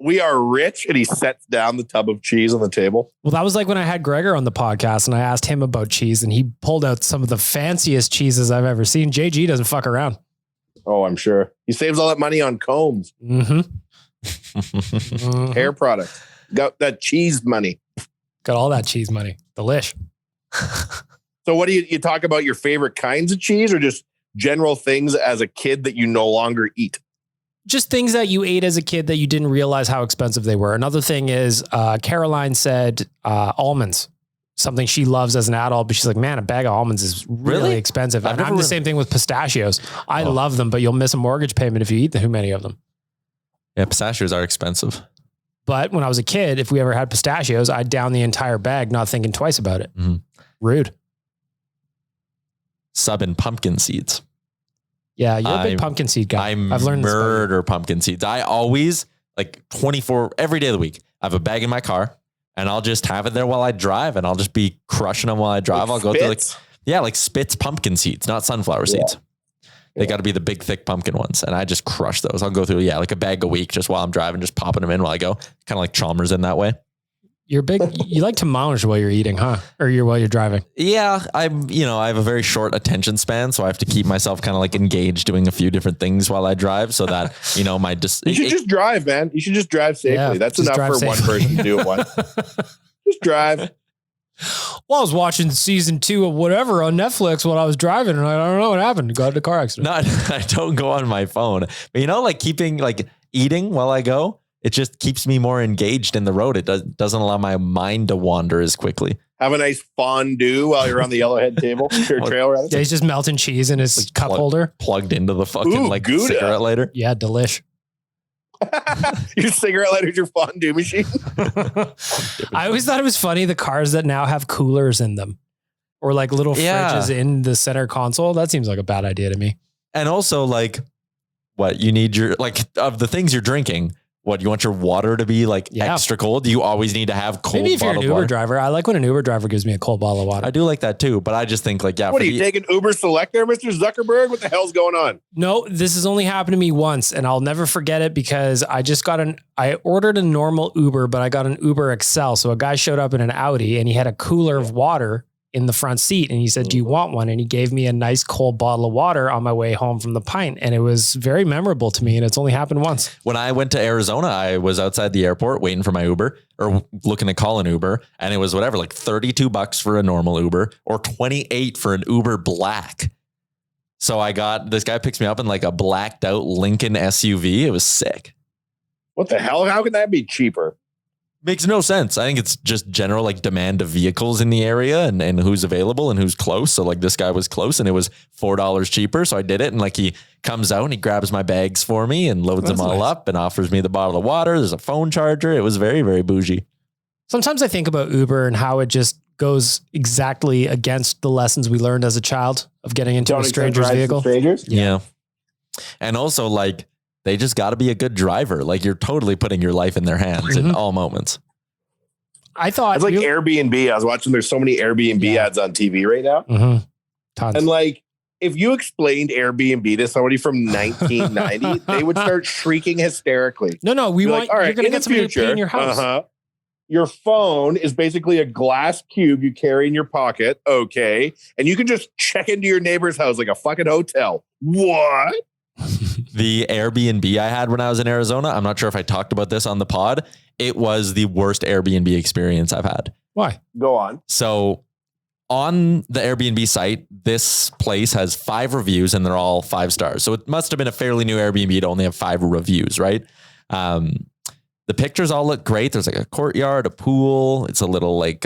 We are rich. And he sets down the tub of cheese on the table. Well, that was like when I had Gregor on the podcast and I asked him about cheese and he pulled out some of the fanciest cheeses I've ever seen. JG doesn't fuck around. Oh, I'm sure. He saves all that money on combs. Hair products. Got that cheese money. Got all that cheese money. Delish. So what do you talk about your favorite kinds of cheese or just general things as a kid that you no longer eat? Just things that you ate as a kid that you didn't realize how expensive they were. Another thing is Caroline said almonds, something she loves as an adult, but she's like, man, a bag of almonds is really expensive. And I'm the same thing with pistachios. I love them, but you'll miss a mortgage payment if you eat too many of them. Yeah, pistachios are expensive. But when I was a kid, if we ever had pistachios, I'd down the entire bag, not thinking twice about it. Mm-hmm. Rude. Sub and pumpkin seeds. Yeah, you're a big pumpkin seed guy. I've learned murder pumpkin seeds. I always, like 24, every day of the week, I have a bag in my car and I'll just have it there while I drive and I'll just be crushing them while I drive. I'll go through like Spitz pumpkin seeds, not sunflower seeds. They got to be the big, thick pumpkin ones. And I just crush those. I'll go through, like a bag a week just while I'm driving, just popping them in while I go. Kind of like Chalmers in that way. You're big. You like to munch while you're eating, huh? Or while you're driving? Yeah, I have a very short attention span, so I have to keep myself kind of like engaged doing a few different things while I drive, so that you should just drive, man. You should just drive safely. Yeah, that's enough for safely. One person to do it once. Just drive. Well, I was watching season 2 of whatever on Netflix while I was driving, and I don't know what happened. Got in a car accident. No, I don't go on my phone, but like keeping like eating while I go. It just keeps me more engaged in the road. It doesn't allow my mind to wander as quickly. Have a nice fondue while you're on the Yellowhead table. Trail rather. Yeah, he's just melting cheese in his cup holder. Plugged into the fucking Gouda. Cigarette lighter. Yeah, delish. Your cigarette lighter's your fondue machine. I always thought it was funny, the cars that now have coolers in them. Or like little fridges in the center console. That seems like a bad idea to me. And also like what you need of the things you're drinking. What, you want your water to be like extra cold? Do you always need to have cold? Maybe if you're an Uber driver. I like when an Uber driver gives me a cold bottle of water. I do like that too, but I just think like, what are you taking Uber Select there, Mr. Zuckerberg? What the hell's going on? No, this has only happened to me once and I'll never forget it because I ordered a normal Uber, but I got an Uber XL. So a guy showed up in an Audi and he had a cooler of water in the front seat. And he said, do you want one? And he gave me a nice cold bottle of water on my way home from the pint. And it was very memorable to me. And it's only happened once. When I went to Arizona, I was outside the airport waiting for my Uber or looking to call an Uber. And it was whatever, like $32 for a normal Uber or $28 for an Uber Black. So this guy picks me up in like a blacked out Lincoln SUV. It was sick. What the hell? How can that be cheaper? Makes no sense. I think it's just general like demand of vehicles in the area and who's available and who's close. So like this guy was close and it was $4 cheaper. So I did it. And like he comes out and he grabs my bags for me and loads them all up and offers me the bottle of water. There's a phone charger. It was very, very bougie. Sometimes I think about Uber and how it just goes exactly against the lessons we learned as a child of getting into a stranger's vehicle. Strangers? Yeah. And also like, they just got to be a good driver. Like you're totally putting your life in their hands in all moments. I thought it's like Airbnb. I was watching, there's so many Airbnb ads on TV right now. Mm-hmm. Tons. And like, if you explained Airbnb to somebody from 1990, they would start shrieking hysterically. No, we want, all right, you're going to get somebody to pay in your house. Your phone is basically a glass cube you carry in your pocket. Okay. And you can just check into your neighbor's house like a fucking hotel. What? The Airbnb I had when I was in Arizona, I'm not sure if I talked about this on the pod. It was the worst Airbnb experience I've had. Why? Go on. So on the Airbnb site, this place has 5 reviews and they're all 5 stars. So it must have been a fairly new Airbnb to only have 5 reviews, right? The pictures all look great. There's like a courtyard, a pool. It's a little like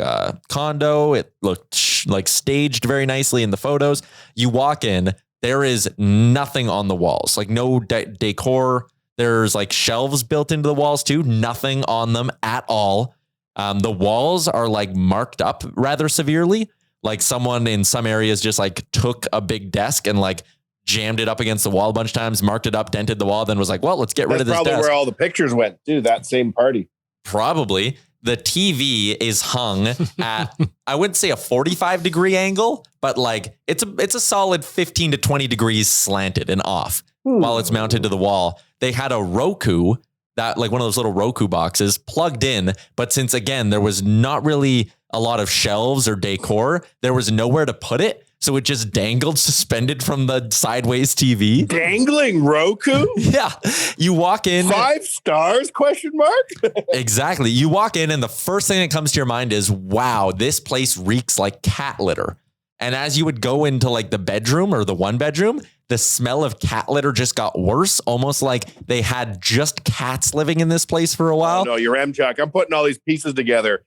condo. It looked like staged very nicely in the photos. You walk in, there is nothing on the walls, like no decor. There's like shelves built into the walls too. Nothing on them at all. The walls are like marked up rather severely. Like someone in some areas just like took a big desk and like jammed it up against the wall a bunch of times, marked it up, dented the wall, then was like, well, let's get rid of this probably desk. Where all the pictures went, too, that same party. Probably. The TV is hung at, I wouldn't say a 45-degree angle, but like it's a solid 15 to 20 degrees slanted and off while it's mounted to the wall. They had a Roku, that like one of those little Roku boxes plugged in. But since, again, there was not really a lot of shelves or decor, there was nowhere to put it. So it just dangled suspended from the sideways TV. Dangling Roku? Yeah. You walk in. 5 stars? Question mark? Exactly. You walk in and the first thing that comes to your mind is, wow, this place reeks like cat litter. And as you would go into like the bedroom or the one bedroom, the smell of cat litter just got worse. Almost like they had just cats living in this place for a while. Oh, no, you're M-Chuck. I'm putting all these pieces together.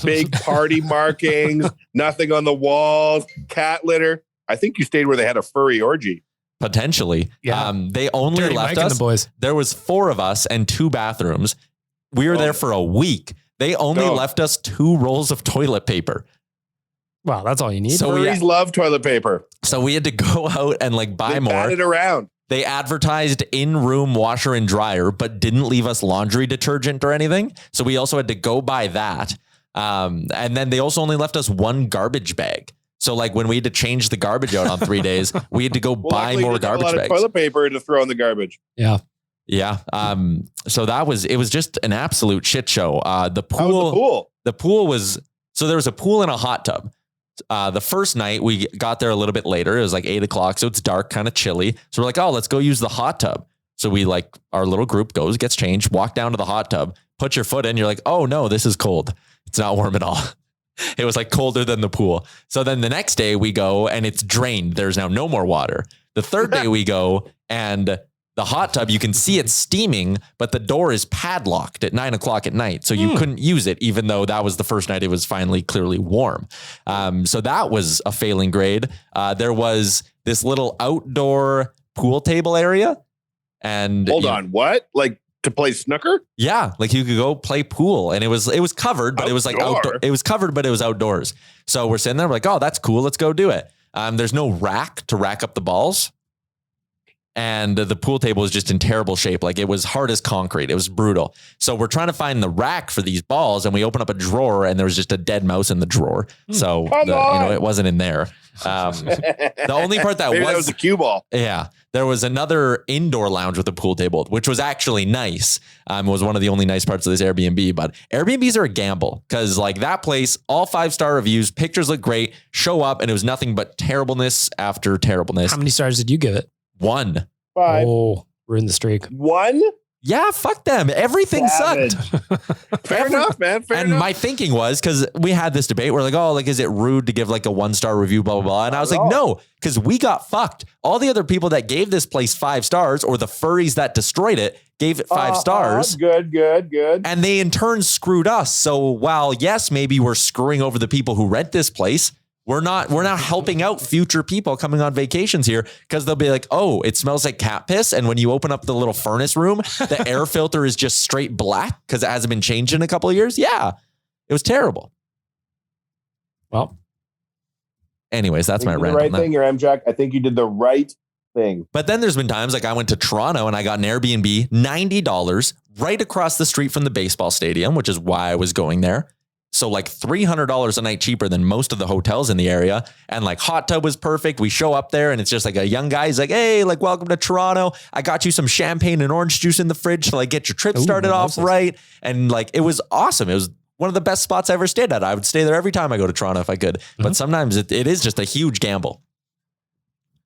Big party markings, nothing on the walls, cat litter. I think you stayed where they had a furry orgy. Potentially. Yeah. They only Dirty left Mike and us. the boys. There was 4 of us and 2 bathrooms. We were there for a week. They only left us 2 rolls of toilet paper. Wow, that's all you need. So Furries love toilet paper. So we had to go out and like buy more. Bat it around. They advertised in-room washer and dryer, but didn't leave us laundry detergent or anything. So we also had to go buy that. And then they also only left us 1 garbage bag. So like when we had to change the garbage out on 3 days, we had to go buy more garbage bags. Toilet paper to throw in the garbage. Yeah. Yeah. So it was just an absolute shit show. The pool, How was the pool? The pool was, so there was a pool and a hot tub. The first night we got there a little bit later. It was like 8 o'clock. So it's dark, kind of chilly. So we're like, oh, let's go use the hot tub. So we like our little group goes, gets changed, walk down to the hot tub, put your foot in. You're like, oh no, this is cold. It's not warm at all. It was like colder than the pool. So then the next day we go and it's drained. There's now no more water. The third day we go and the hot tub, you can see it steaming, but the door is padlocked at 9 o'clock at night. So you couldn't use it, even though that was the first night it was finally clearly warm. So that was a failing grade. There was this little outdoor pool table area. And hold on, what? Like to play snooker? Yeah, like you could go play pool, and it was covered, but it was like outdoor. It was covered, but it was outdoors. So we're sitting there, we're like, oh, that's cool. Let's go do it. There's no rack to rack up the balls. And the pool table was just in terrible shape. Like it was hard as concrete. It was brutal. So we're trying to find the rack for these balls, and we open up a drawer and there was just a dead mouse in the drawer. So it wasn't in there. The only part that was a cue ball. Yeah. There was another indoor lounge with a pool table, which was actually nice. It was one of the only nice parts of this Airbnb, but Airbnbs are a gamble because like that place, all 5-star reviews, pictures look great, show up, and it was nothing but terribleness after terribleness. How many stars did you give it? 1. 5. Oh, ruined the streak. 1? Yeah, fuck them. Everything sucked. Fair enough, man. Fair enough. My thinking was, because we had this debate, we're like, oh, like, is it rude to give like a 1-star review, blah, blah, blah. And I was like, no, because we got fucked. All the other people that gave this place 5 stars, or the furries that destroyed it, gave it 5 stars. Good. And they in turn screwed us. So while, yes, maybe we're screwing over the people who rent this place, we're not helping out future people coming on vacations here, because they'll be like, oh, it smells like cat piss. And when you open up the little furnace room, the air filter is just straight black because it hasn't been changed in a couple of years. Yeah, it was terrible. Well, anyways, that's my rant. Right thing, your M-Jack. I think you did the right thing. But then there's been times like I went to Toronto and I got an Airbnb, $90 right across the street from the baseball stadium, which is why I was going there. So like $300 a night cheaper than most of the hotels in the area. And like hot tub was perfect. We show up there and it's just like a young guy. He's like, hey, like, welcome to Toronto. I got you some champagne and orange juice in the fridge to like get your trip started off right. And like, it was awesome. It was one of the best spots I ever stayed at. I would stay there every time I go to Toronto if I could. But sometimes it is just a huge gamble.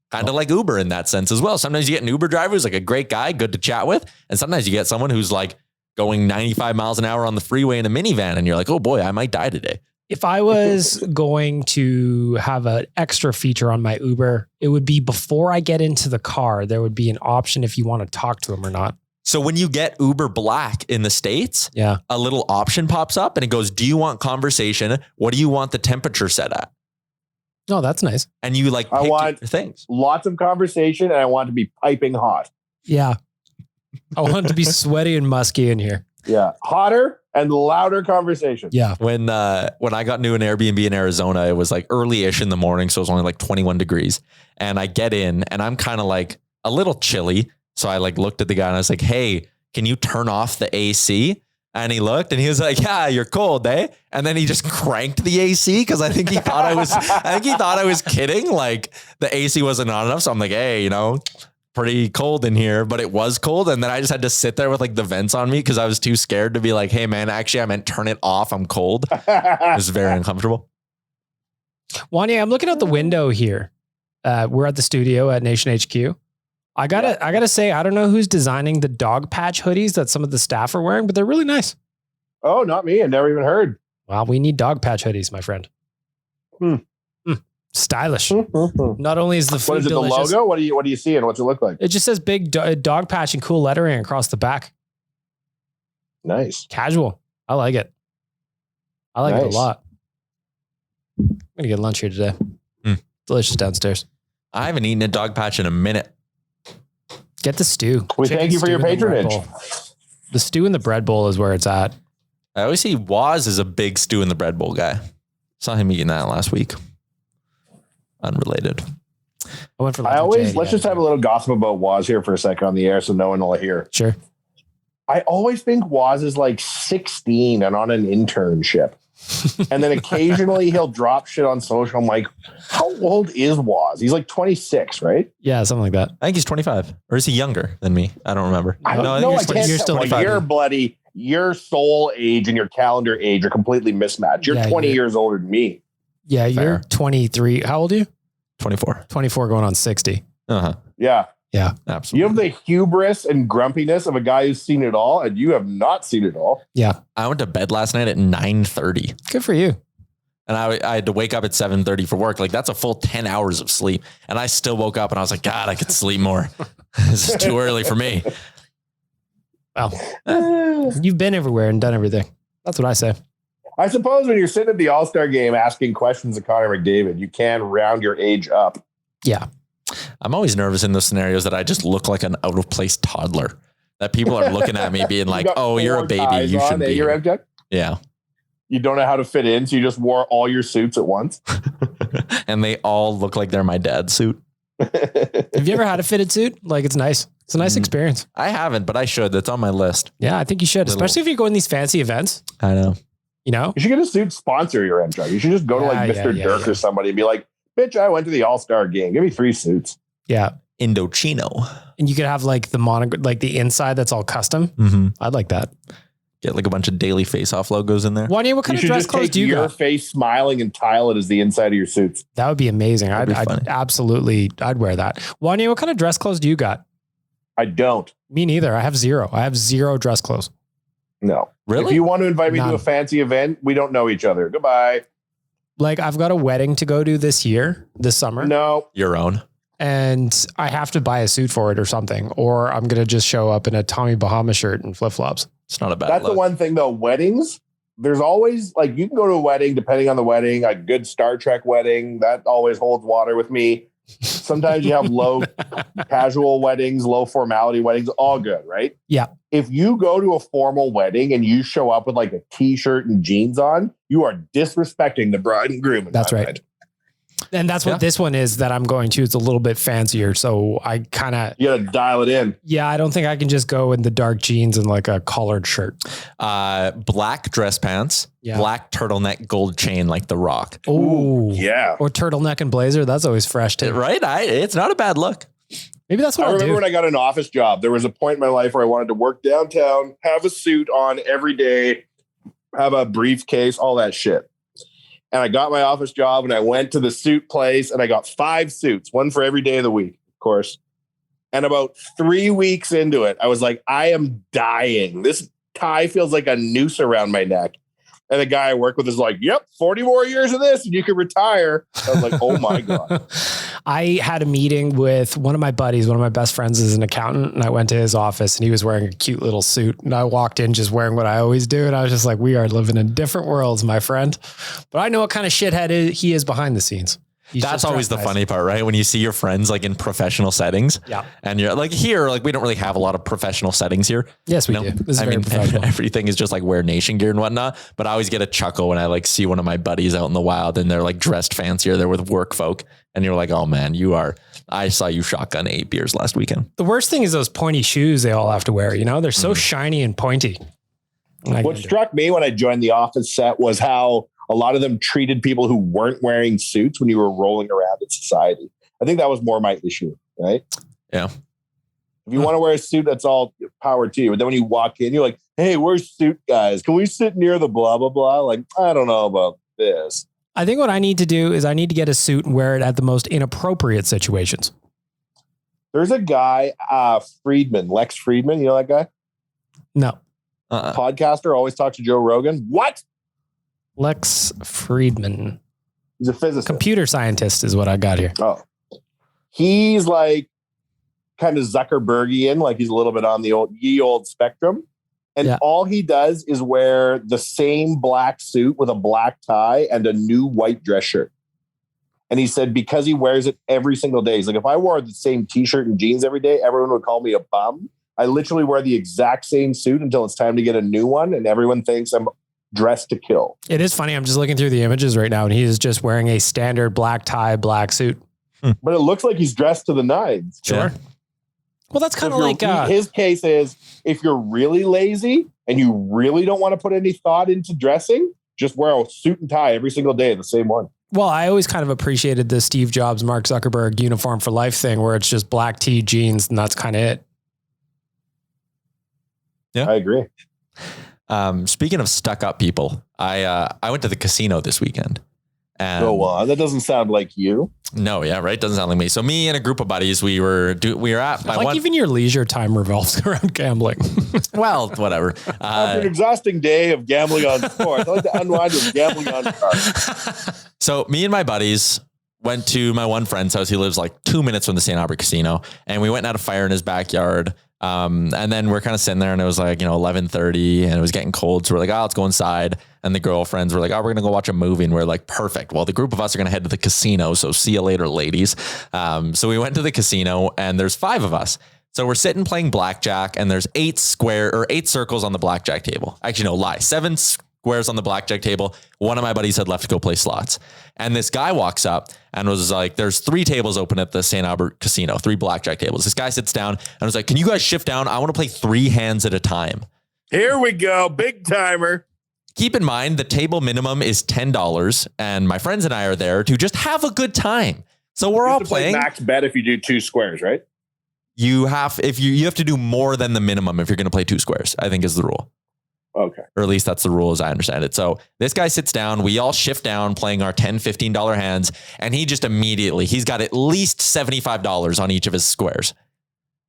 Kind of like Uber in that sense as well. Sometimes you get an Uber driver who's like a great guy, good to chat with. And sometimes you get someone who's like going 95 miles an hour on the freeway in a minivan. And you're like, oh boy, I might die today. If I was going to have an extra feature on my Uber, it would be before I get into the car, there would be an option if you want to talk to them or not. So when you get Uber Black in the States, yeah, a little option pops up and it goes, do you want conversation? What do you want the temperature set at? Oh, that's nice. And you like, I want things. Lots of conversation and I want to be piping hot. Yeah. I want it to be sweaty and musky in here. Yeah. Hotter and louder conversation. Yeah. When I got new an Airbnb in Arizona, it was like early-ish in the morning, so it was only like 21 degrees. And I get in and I'm kind of like a little chilly. So I like looked at the guy and I was like, "Hey, can you turn off the AC?" And he looked and he was like, "Yeah, you're cold, eh?" And then he just cranked the AC because I think he thought I was kidding. Like the AC wasn't on enough. So I'm like, "Hey, pretty cold in here," but it was cold. And then I just had to sit there with like the vents on me because I was too scared to be like, "Hey man, actually I meant turn it off. I'm cold." It was very uncomfortable. Wanya, I'm looking out the window here. We're at the studio at Nation HQ. I gotta say, I don't know who's designing the dog patch hoodies that some of the staff are wearing, but they're really nice. Oh, not me. I never even heard. Well, we need dog patch hoodies, my friend. Stylish. Not only is the food What is it, delicious, the logo? What do you see and what's it look like? it just says big dog patch and cool lettering across the back. Nice. Casual. I like it. I like it a Nice. lot. I'm gonna get lunch here today. Delicious downstairs. I haven't eaten a dog patch in a minute. Get the stew. We Chicken thank you for stew your in the bread patronage. bowl. The stew in the bread bowl is where it's at. I always see Waz is a big stew in the bread bowl guy. Saw him eating that last week. Unrelated. I went for lunch with Let's JD. just have a little gossip about Waz here for a second on the air so no one will hear. Sure. I always think Waz is like 16 and on an internship. And then occasionally he'll drop shit on social. I'm like, how old is Waz? He's like 26, right? Yeah, something like that. I think he's 25. Or is he younger than me? I don't remember. I don't No, I know. think I can't you're tell. 25. Your soul age and your calendar age are completely mismatched. You're Yeah, 20 you're- years older than me. Yeah, you're Fair. 23. How old are you? 24. 24 going on 60. Uh-huh. Yeah. Yeah. Absolutely. You have the hubris and grumpiness of a guy who's seen it all, and you have not seen it all. Yeah. I went to bed last night at 9:30. Good for you. And I had to wake up at 7:30 for work. Like that's a full 10 hours of sleep. And I still woke up and I was like, God, I could sleep more. This is too early for me. Well, you've been everywhere and done everything. That's what I say. I suppose when you're sitting at the All-Star game asking questions of Connor McDavid, you can round your age up. Yeah. I'm always nervous in those scenarios that I just look like an out of place toddler. That people are looking at me being like, You got "Oh, you're a 4 baby. ties You on shouldn't at be your here." MTech? Yeah. You don't know how to fit in, so you just wore all your suits at once. And they all look like they're my dad's suit. Have you ever had a fitted suit? Like it's nice. It's a nice experience. I haven't, but I should. That's on my list. Yeah, I think you should, Little- especially if you're going to these fancy events. I know. You know? You should get a suit sponsor your MTech. You should just go to like Yeah, Mr. yeah, Dirk yeah. or somebody and be like, bitch, I went to the All-Star game. Give me 3 suits. Yeah. Indochino. And you could have like the monogram, like the inside that's all custom. Mm-hmm. I'd like that. Get like a bunch of daily face-off logos in there. Wanya, what kind You of should dress just clothes take do you your got? face smiling and tile it as the inside of your suits. That would be amazing. That'd be I'd funny. absolutely, I'd wear that. Wanya, what kind of dress clothes do you got? I don't. Me neither. I have zero. I have zero dress clothes. No. Really? If you want to invite me None. to a fancy event, we don't know each other. Goodbye. Like I've got a wedding to go to this summer. No. Your own. And I have to buy a suit for it or something, or I'm going to just show up in a Tommy Bahama shirt and flip flops. It's not a bad That's look. the one thing though. Weddings, there's always like you can go to a wedding depending on the wedding. A good Star Trek wedding that always holds water with me. Sometimes you have low casual weddings, low formality weddings, all good, right? Yeah. If you go to a formal wedding and you show up with like a t-shirt and jeans on, you are disrespecting the bride and groom. in That's my right. mind. And that's what Yeah. this one is that I'm going to. It's a little bit fancier. So I kind of, You gotta dial it in. yeah, I don't think I can just go in the dark jeans and like a collared shirt. Black dress pants, Yeah. black turtleneck, gold chain like The Rock. Oh, Yeah. Or turtleneck and blazer. That's always fresh too. Right? It's not a bad look. Maybe that's what I I'll remember do. when I got an office job, there was a point in my life where I wanted to work downtown, have a suit on every day, have a briefcase, all that shit. And I got my office job and I went to the suit place and I got 5 suits, one for every day of the week, of course. And about 3 weeks into it, I was like, I am dying. This tie feels like a noose around my neck. And the guy I work with is like, yep, 40 more years of this and you can retire. I was like, oh my God. I had a meeting with one of my buddies. One of my best friends is an accountant, and I went to his office and he was wearing a cute little suit. And I walked in just wearing what I always do. And I was just like, we are living in different worlds, my friend. But I know what kind of shithead he is behind the scenes. That's always the funny part, right? When you see your friends like in professional settings. Yeah. And you're like here, like we don't really have a lot of professional settings here. Yes, we do. This is very professional. Everything is just like wear nation gear and whatnot. But I always get a chuckle when I like see one of my buddies out in the wild and they're like dressed fancier. They're with work folk. And you're like, oh man, I saw you shotgun 8 beers last weekend. The worst thing is those pointy shoes they all have to wear. You know, they're so shiny and pointy. What struck me when I joined the office set was how a lot of them treated people who weren't wearing suits when you were rolling around in society. I think that was more my issue, right? Yeah. If you want to wear a suit, that's all power to you. But then when you walk in, you're like, hey, we're suit guys. Can we sit near the blah, blah, blah? Like, I don't know about this. I think what I need to do is I need to get a suit and wear it at the most inappropriate situations. There's a guy, Friedman, Lex Friedman. You know that guy? No. Podcaster, always talks to Joe Rogan. What? Lex Friedman. He's a physicist. Computer scientist is what I got here. Oh. He's like kind of Zuckerbergian, like he's a little bit on the old spectrum. And all he does is wear the same black suit with a black tie and a new white dress shirt. And he said because he wears it every single day, he's like, if I wore the same t-shirt and jeans every day, everyone would call me a bum. I literally wear the exact same suit until it's time to get a new one. And everyone thinks I'm dressed to kill. It is funny. I'm just looking through the images right now and he is just wearing a standard black tie, black suit. But it looks like he's dressed to the nines. Sure. Yeah. Well, that's kind of like his case is if you're really lazy and you really don't want to put any thought into dressing, just wear a suit and tie every single day, the same one. Well, I always kind of appreciated the Steve Jobs, Mark Zuckerberg uniform for life thing where it's just black tee, jeans, and that's kind of it. Yeah, I agree. Speaking of stuck up people, I went to the casino this weekend. And that doesn't sound like you. No, yeah, right. Doesn't sound like me. So me and a group of buddies, we were at even your leisure time revolves around gambling. Well, whatever. After an exhausting day of gambling on sports, I like to unwind with gambling on cards. So me and my buddies went to my one friend's house. He lives like 2 minutes from the St. Albert Casino, and we went and had a fire in his backyard. And then we're kind of sitting there and it was like, 11:30 and it was getting cold. So we're like, let's go inside. And the girlfriends were like, we're going to go watch a movie. And we're like, perfect. Well, the group of us are going to head to the casino. So see you later, ladies. So we went to the casino and there's 5 of us. So we're sitting playing blackjack and there's 8 circles on the blackjack table. Actually, no, lie. 7 squares on the blackjack table. One of my buddies had left to go play slots. And this guy walks up and was like, there's 3 tables open at the St. Albert Casino, 3 blackjack tables. This guy sits down and was like, can you guys shift down? I want to play 3 hands at a time. Here we go. Big timer. Keep in mind, the table minimum is $10. And my friends and I are there to just have a good time. So we're all playing. Max bet if you do 2 squares, right? You have to do more than the minimum if you're going to play 2 squares, I think is the rule. Okay. Or at least that's the rule as I understand it. So this guy sits down, we all shift down playing our $10, $15 hands. And he just he's got at least $75 on each of his squares.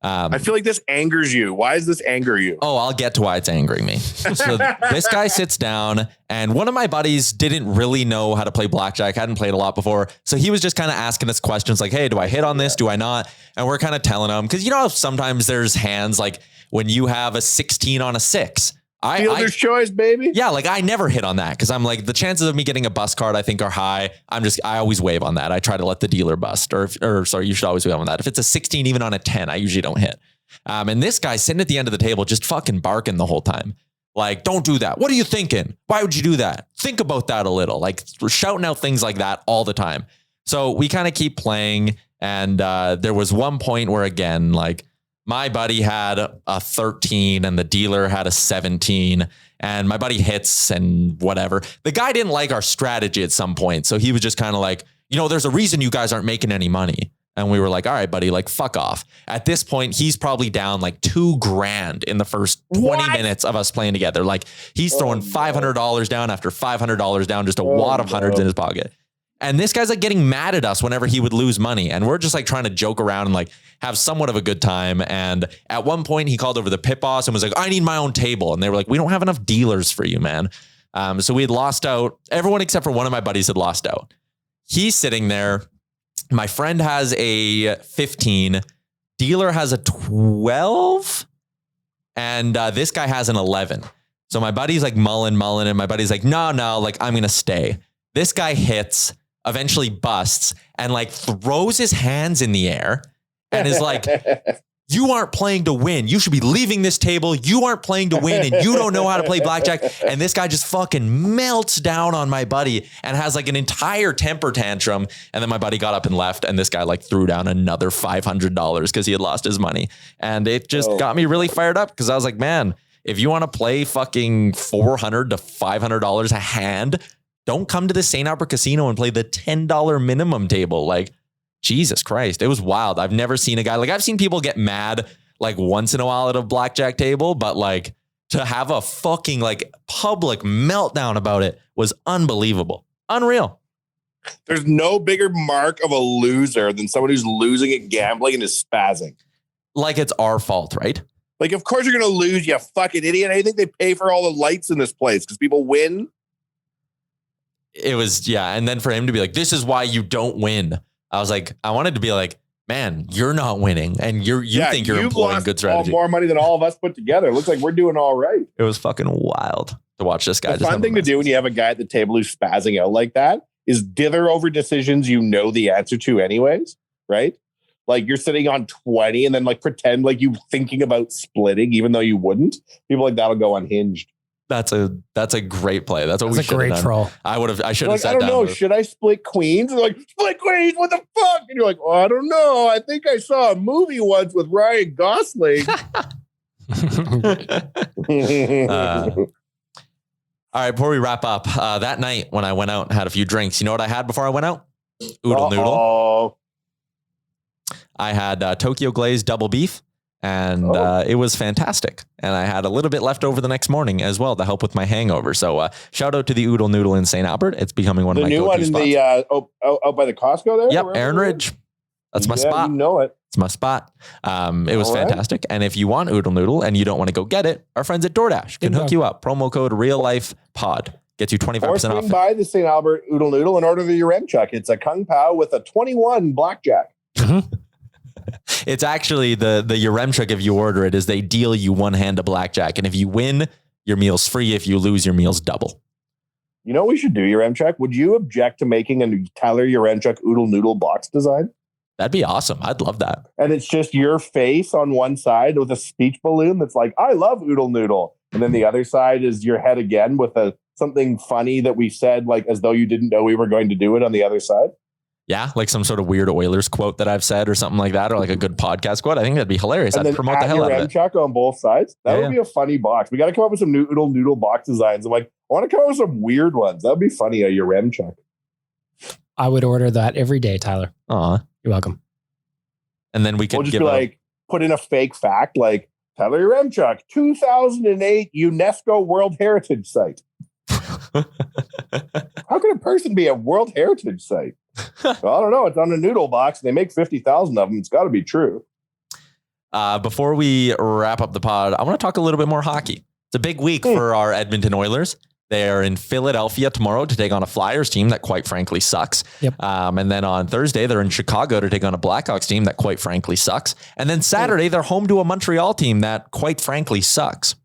I feel like this angers you. Why does this anger you? Oh, I'll get to why it's angering me. So this guy sits down and one of my buddies didn't really know how to play blackjack. Hadn't played a lot before. So he was just kind of asking us questions like, hey, do I hit on this? Do I not? And we're kind of telling him, because sometimes there's hands like when you have a 16 on a 6. Fielder's choice, baby. Yeah, like I never hit on that because I'm like the chances of me getting a bust card I think are high. I always wave on that. I try to let the dealer bust or sorry, you should always wave on that. If it's a 16, even on a 10, I usually don't hit. And this guy sitting at the end of the table just fucking barking the whole time. Like, don't do that. What are you thinking? Why would you do that? Think about that a little. Like we're shouting out things like that all the time. So we kind of keep playing. And there was one point where again, like my buddy had a 13 and the dealer had a 17 and my buddy hits and whatever. The guy didn't like our strategy at some point. So he was just kind of like, there's a reason you guys aren't making any money. And we were like, all right, buddy, like fuck off. At this point, he's probably down like $2,000 in the first 20 minutes of us playing together. Like he's throwing $500 down after $500 down, just a wad of hundreds in his pocket. And this guy's like getting mad at us whenever he would lose money. And we're just like trying to joke around and like have somewhat of a good time. And at one point he called over the pit boss and was like, I need my own table. And they were like, we don't have enough dealers for you, man. So we had lost out. Everyone except for one of my buddies had lost out. He's sitting there. My friend has a 15. Dealer has a 12. And this guy has an 11. So my buddy's like mulling. And my buddy's like, no, like I'm going to stay. This guy hits. eventually busts and like throws his hands in the air and is like, you aren't playing to win. You should be leaving this table. You aren't playing to win and you don't know how to play blackjack. And this guy just fucking melts down on my buddy and has like an entire temper tantrum. And then my buddy got up and left. And this guy like threw down another $500 because he had lost his money. And it just got me really fired up because I was like, man, if you want to play fucking $400 to $500 a hand, don't come to the St. Albert Casino and play the $10 minimum table. Like, Jesus Christ. It was wild. I've never seen a guy like I've seen people get mad like once in a while at a blackjack table, but like to have a fucking like public meltdown about it was unbelievable. Unreal. There's no bigger mark of a loser than someone who's losing at gambling and is spazzing. Like it's our fault, right? Like, of course you're going to lose, you fucking idiot. I think they pay for all the lights in this place because people win. It was, yeah. And then for him to be like, this is why you don't win. I was like, I wanted to be like, man, you're not winning. And you think you're employing good strategy. More money than all of us put together. It looks like we're doing all right. It was fucking wild to watch this guy. The fun thing to do when you have a guy at the table who's spazzing out like that is dither over decisions you know the answer to anyways, right? Like you're sitting on 20 and then like pretend like you thinking about splitting even though you wouldn't. People like that'll go unhinged. That's a great play. That's what we should have done. Troll. I should have sat down. I don't know. Should I split queens? And like, split queens? What the fuck? And you're like, oh, I don't know. I think I saw a movie once with Ryan Gosling. All right, before we wrap up, that night when I went out and had a few drinks, you know what I had before I went out? Oodle noodle. I had Tokyo glazed double beef. And it was fantastic. And I had a little bit left over the next morning as well to help with my hangover. So shout out to the Oodle Noodle in St. Albert. It's becoming one of my new one in spots. The out by the Costco there? Yep, Aaron Ridge. That's my spot. You know it. It's my spot. It was fantastic. And if you want Oodle Noodle and you don't want to go get it, our friends at DoorDash can hook you up. Promo code RealLifePod gets you 25% off. Or swing by the St. Albert Oodle Noodle and order the Uremchuk. It's a Kung Pao with a 21 blackjack. It's actually the Uremchuk, if you order it, is they deal you one hand of blackjack. And if you win, your meal's free. If you lose, your meal's double. You know what we should do, Uremchuk? Would you object to making a Tyler Uremchuk Oodle Noodle box design? That'd be awesome. I'd love that. And it's just your face on one side with a speech balloon that's like, I love Oodle Noodle. And then the other side is your head again with something funny that we said, like as though you didn't know we were going to do it on the other side. Yeah, like some sort of weird Oilers quote that I've said or something like that, or like a good podcast quote. I think that'd be hilarious. And I'd promote the hell out of it. Chuck on both sides. That would be a funny box. We got to come up with some new Oodle Noodle box designs. I'm like, I want to come up with some weird ones. That'd be funny. A Uremchuk. I would order that every day, Tyler. Aw, you're welcome. And then we could just be like, put in a fake fact like Tyler Uremchuk, 2008 UNESCO World Heritage Site. How can a person be a World Heritage Site? Well, I don't know. It's on a noodle box. And they make 50,000 of them. It's got to be true. Before we wrap up the pod, I want to talk a little bit more hockey. It's a big week for our Edmonton Oilers. They're in Philadelphia tomorrow to take on a Flyers team that quite frankly sucks. Yep. And then on Thursday, they're in Chicago to take on a Blackhawks team that quite frankly sucks. And then Saturday, they're home to a Montreal team that quite frankly sucks.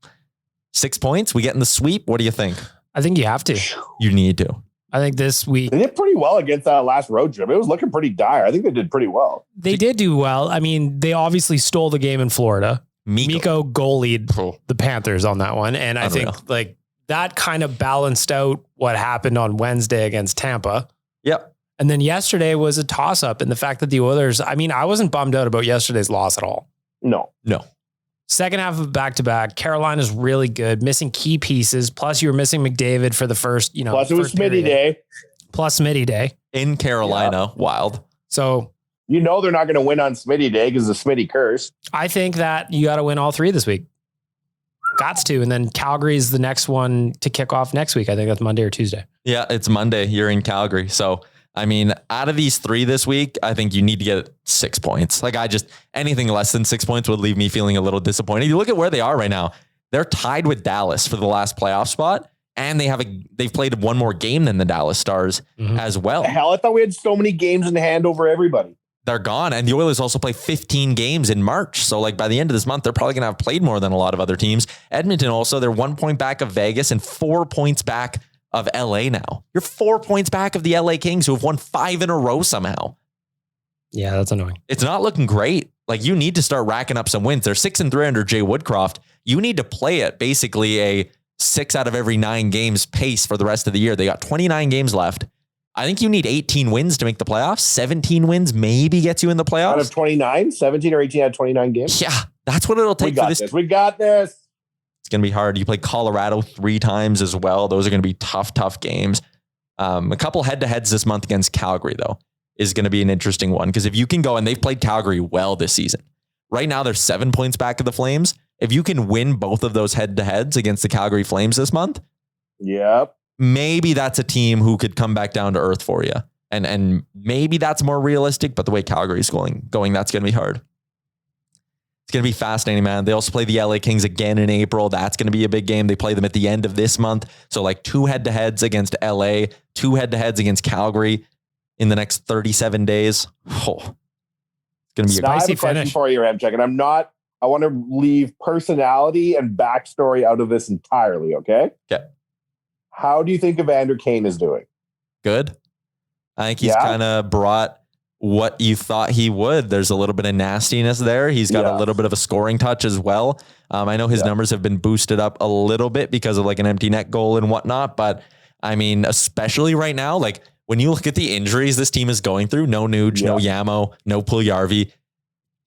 6 points. We get in the sweep. What do you think? I think you have to. You need to. I think this week they did pretty well against that last road trip. It was looking pretty dire. I think they did pretty well. They did do well. I mean, they obviously stole the game in Florida. Miko goalied the Panthers on that one. And I think like that kind of balanced out what happened on Wednesday against Tampa. Yep. And then yesterday was a toss up. And the fact that the Oilers, I mean, I wasn't bummed out about yesterday's loss at all. No. Second half of back-to-back, Carolina's really good, missing key pieces. Plus, you were missing McDavid for the first, Plus, it was Smytty Day. Plus, Smytty Day. In Carolina, wild. So, they're not going to win on Smytty Day because of the Smytty curse. I think that you got to win all three this week. Gots to. And then Calgary's the next one to kick off next week. I think that's Monday or Tuesday. Yeah, it's Monday. You're in Calgary. So, I mean, out of these three this week, I think you need to get 6 points. Like anything less than 6 points would leave me feeling a little disappointed. You look at where they are right now. They're tied with Dallas for the last playoff spot. And they've played one more game than the Dallas Stars as well. Hell, I thought we had so many games in hand over everybody. They're gone. And the Oilers also play 15 games in March. So like by the end of this month, they're probably going to have played more than a lot of other teams. Edmonton also, they're 1 point back of Vegas and 4 points back of LA now. You're 4 points back of the LA Kings, who have won 5 in a row somehow. Yeah, that's annoying. It's not looking great. Like, you need to start racking up some wins. They're 6-3 under Jay Woodcroft. You need to play at basically a 6 out of every 9 games pace for the rest of the year. They got 29 games left. I think you need 18 wins to make the playoffs. 17 wins maybe gets you in the playoffs. Out of 29, 17 or 18 out of 29 games. Yeah, that's what it'll take for this. We got this. It's going to be hard. You play Colorado 3 times as well. Those are going to be tough games. A couple head-to-heads this month against Calgary, though, is going to be an interesting one, because if you can go, and they've played Calgary well this season. Right now, they're 7 points back of the Flames. If you can win both of those head-to-heads against the Calgary Flames this month, yep, maybe that's a team who could come back down to earth for you. And maybe that's more realistic, but the way Calgary's going, that's going to be hard. It's going to be fascinating, man. They also play the LA Kings again in April. That's going to be a big game. They play them at the end of this month. So like 2 head-to-heads against LA, 2 head-to-heads against Calgary in the next 37 days. Oh, it's going to be a spicy finish for you, Ramcheck. And I want to leave personality and backstory out of this entirely. Okay. Okay. How do you think Evander Kane is doing? Good. I think he's kind of brought what you thought he would. There's a little bit of nastiness there. He's got a little bit of a scoring touch as well. I know his numbers have been boosted up a little bit because of like an empty net goal and whatnot. But I mean, especially right now, like when you look at the injuries this team is going through, no Nuge, no Yamo, no Puljujarvi,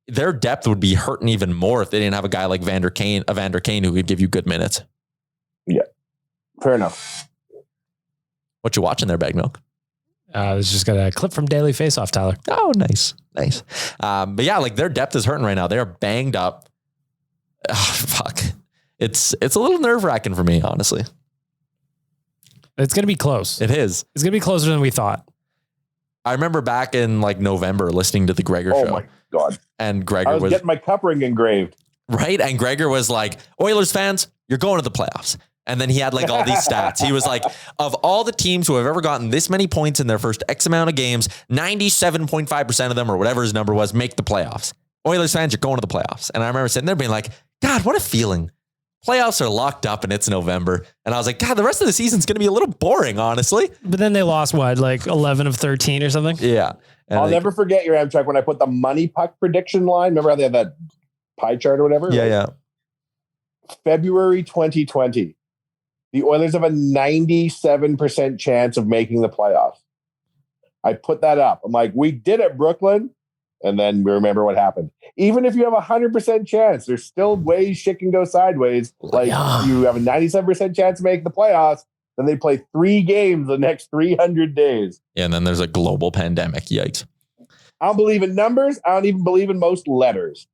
their depth would be hurting even more if they didn't have a guy like Evander Kane who could give you good minutes. Yeah, fair enough. What you watching there, Bag Milk? I was just got a clip from Daily Faceoff, Tyler. Oh, nice. But yeah, like their depth is hurting right now. They're banged up. Oh, fuck. It's a little nerve wracking for me, honestly. It's going to be close. It is. It's going to be closer than we thought. I remember back in like November listening to the Gregor show. Oh my God. And Gregor I was getting my cup ring engraved. Right. And Gregor was like, Oilers fans, you're going to the playoffs. And then he had like all these stats. He was like, of all the teams who have ever gotten this many points in their first X amount of games, 97.5% of them, or whatever his number was, make the playoffs. Oilers fans, you're going to the playoffs. And I remember sitting there being like, God, what a feeling. Playoffs are locked up and it's November. And I was like, God, the rest of the season's going to be a little boring, honestly. But then they lost what, like 11 of 13 or something? Yeah. And I'll never forget your Amtrak when I put the money puck prediction line. Remember how they had that pie chart or whatever? Yeah. February 2020. The Oilers have a 97% chance of making the playoffs. I put that up. I'm like, we did it, Brooklyn. And then we remember what happened. Even if you have a 100% chance, there's still ways shit can go sideways. Like you have a 97% chance of making the playoffs. Then they play 3 games the next 300 days. Yeah, and then there's a global pandemic. Yikes. I don't believe in numbers. I don't even believe in most letters.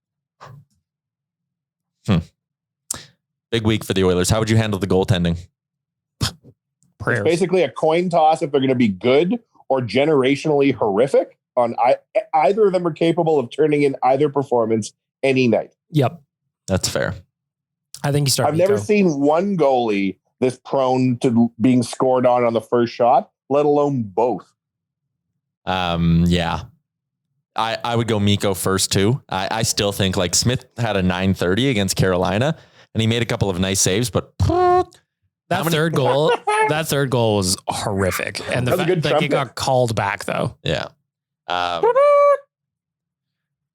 Big week for the Oilers. How would you handle the goaltending? It's basically a coin toss if they're going to be good or generationally horrific. Either of them are capable of turning in either performance any night. Yep. That's fair. I think you start. I've never seen one goalie this prone to being scored on the first shot, let alone both. Yeah. I would go Mikko first too. I still think like Smith had a 930 against Carolina and he made a couple of nice saves, but that third goal was horrific. And the fact that he got called back though. Yeah.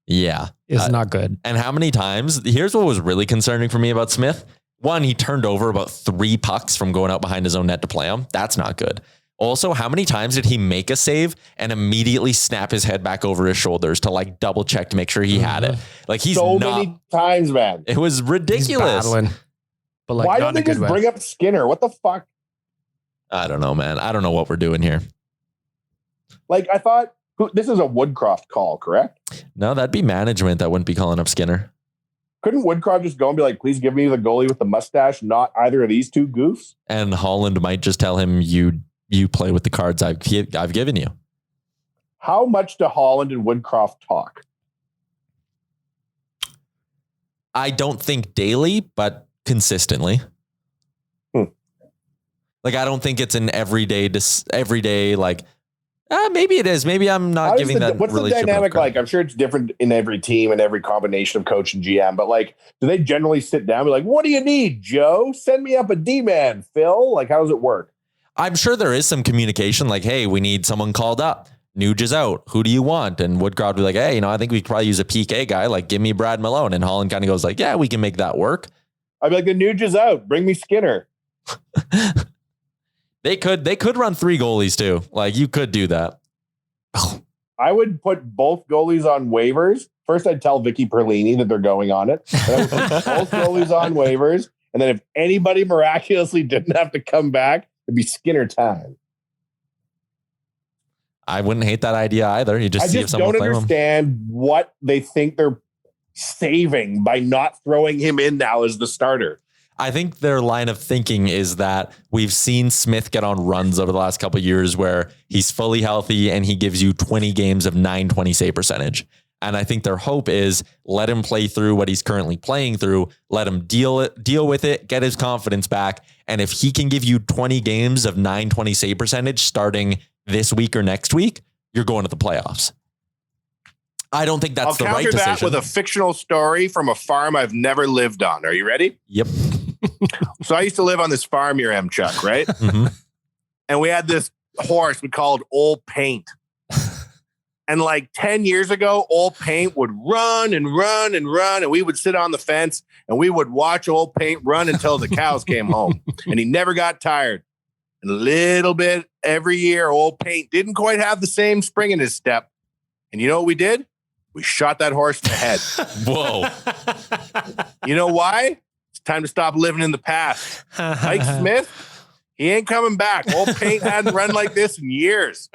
Yeah. It's not good. And how many times, here's what was really concerning for me about Smith. One, he turned over about 3 pucks from going out behind his own net to play them. That's not good. Also, how many times did he make a save and immediately snap his head back over his shoulders to like double check to make sure he had it? Like he's so many times, man. It was ridiculous. He's battling, but like, why don't they just bring up Skinner? What the fuck? I don't know, man. I don't know what we're doing here. Like I thought this is a Woodcroft call, correct? No, that'd be management that wouldn't be calling up Skinner. Couldn't Woodcroft just go and be like, please give me the goalie with the mustache, not either of these 2 goofs? And Holland might just tell him you play with the cards I've given you. How much do Holland and Woodcroft talk? I don't think daily, but consistently. Like, I don't think it's an everyday like, maybe it is. Maybe I'm not giving that. What's the dynamic like? I'm sure it's different in every team and every combination of coach and GM, but like, do they generally sit down and be like, what do you need, Joe? Send me up a D-man, Phil. Like, how does it work? I'm sure there is some communication like, hey, we need someone called up. Nuge is out. Who do you want? And Woodcroft would be like, hey, I think we could probably use a PK guy. Like, give me Brad Malone. And Holland kind of goes like, yeah, we can make that work. I'd be like, the Nuge is out. Bring me Skinner. They could run 3 goalies too. Like, you could do that. I would put both goalies on waivers. First, I'd tell Vicky Perlini that they're going on it. Then I would put both goalies on waivers. And then if anybody miraculously didn't have to come back, it'd be Skinner time. I wouldn't hate that idea either. You just I see if just someone don't understand what they think they're saving by not throwing him in now as the starter. I think their line of thinking is that we've seen Smith get on runs over the last couple of years where he's fully healthy and he gives you 20 games of 920 save percentage. And I think their hope is let him play through what he's currently playing through, let him deal with it, get his confidence back. And if he can give you 20 games of 920 save percentage starting this week or next week, you're going to the playoffs. I don't think that's the right decision. I'll counter that with a fictional story from a farm I've never lived on. Are you ready? Yep. So I used to live on this farm near Chuck, right? Mm-hmm. And we had this horse we called Old Paint. And like 10 years ago, Old Paint would run and run and run. And we would sit on the fence and we would watch Old Paint run until the cows came home. And he never got tired. And a little bit every year, Old Paint didn't quite have the same spring in his step. And you know what we did? We shot that horse in the head. Whoa. You know why? It's time to stop living in the past. Mike Smith, he ain't coming back. Old Paint hadn't run like this in years.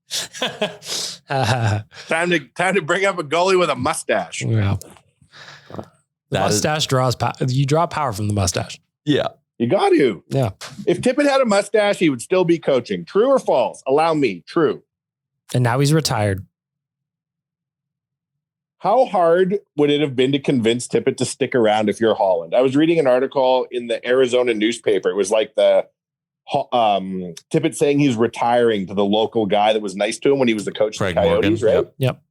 Time to bring up a goalie with a mustache. Yeah. The mustache draws power. You draw power from the mustache. Yeah. You got to. Yeah. If Tippett had a mustache, he would still be coaching. True or false? Allow me. True. And now he's retired. How hard would it have been to convince Tippett to stick around if you're Holland? I was reading an article in the Arizona newspaper. It was like Tippett saying he's retiring to the local guy that was nice to him when he was the coach of the Coyotes, Morgan. right? Yep.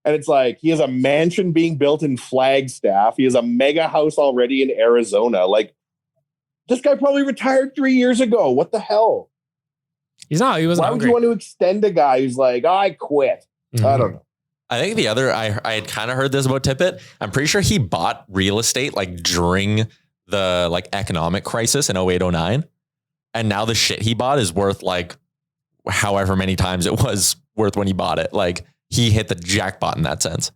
And it's like, he has a mansion being built in Flagstaff. He has a mega house already in Arizona. Like, this guy probably retired 3 years ago. What the hell? He's not. He wasn't. Why would you want to extend a guy who's like, I quit? Mm-hmm. I don't know. I think the other, I had kind of heard this about Tippett. I'm pretty sure he bought real estate like during the like economic crisis in 0809. And now the shit he bought is worth like however many times it was worth when he bought it. Like, he hit the jackpot in that sense.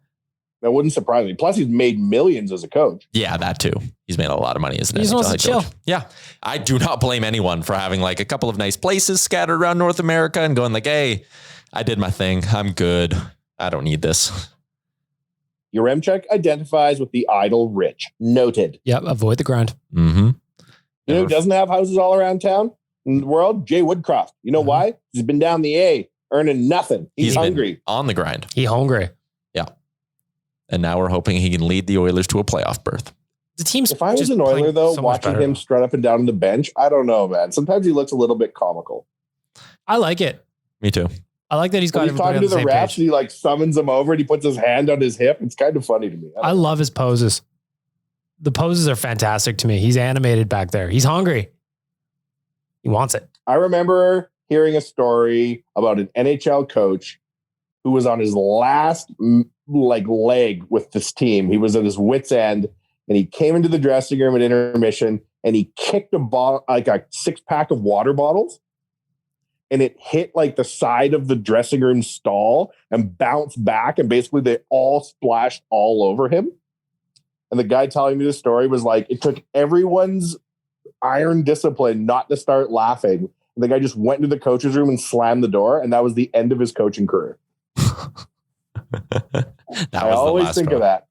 That wouldn't surprise me. Plus, he's made millions as a coach. Yeah, that too. He's made a lot of money as an He just wants to chill. Yeah. I do not blame anyone for having like a couple of nice places scattered around North America and going like, hey, I did my thing. I'm good. I don't need this. Yaremchuk identifies with the idle rich. Noted. Yep. Avoid the grind. Mm-hmm. You know who doesn't have houses all around town in the world? Jay Woodcroft. You know why? He's been down the A, earning nothing. He's hungry. On the grind. He hungry. Yeah. And now we're hoping he can lead the Oilers to a playoff berth. The team's if I was an Oiler, though, so watching him strut up and down on the bench, I don't know, man. Sometimes he looks a little bit comical. I like it. Me too. I like that he's got he's talking to the refs and he like summons him over and he puts his hand on his hip. It's kind of funny to me. I love his poses. The poses are fantastic to me. He's animated back there. He's hungry. He wants it. I remember hearing a story about an NHL coach who was on his last leg with this team. He was at his wit's end and he came into the dressing room at intermission and he kicked a 6-pack of water bottles. And it hit like the side of the dressing room stall and bounced back. And basically they all splashed all over him. And the guy telling me the story was like, it took everyone's iron discipline not to start laughing. And the guy just went into the coach's room and slammed the door. And that was the end of his coaching career. I always think of that.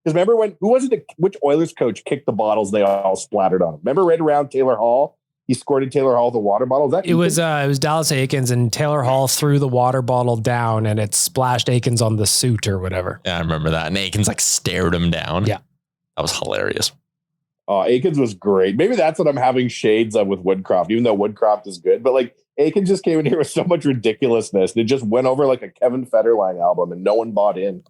Because remember which Oilers coach kicked the bottles they all splattered on? Remember right around Taylor Hall? He squirted Taylor Hall the water bottle. It was Dallas Aikens, and Taylor Hall threw the water bottle down, and it splashed Aikens on the suit or whatever. Yeah, I remember that. And Aikens like stared him down. Yeah, that was hilarious. Aikens was great. Maybe that's what I'm having shades of with Woodcroft, even though Woodcroft is good. But like Aikens just came in here with so much ridiculousness. It just went over like a Kevin Federline album, and no one bought in.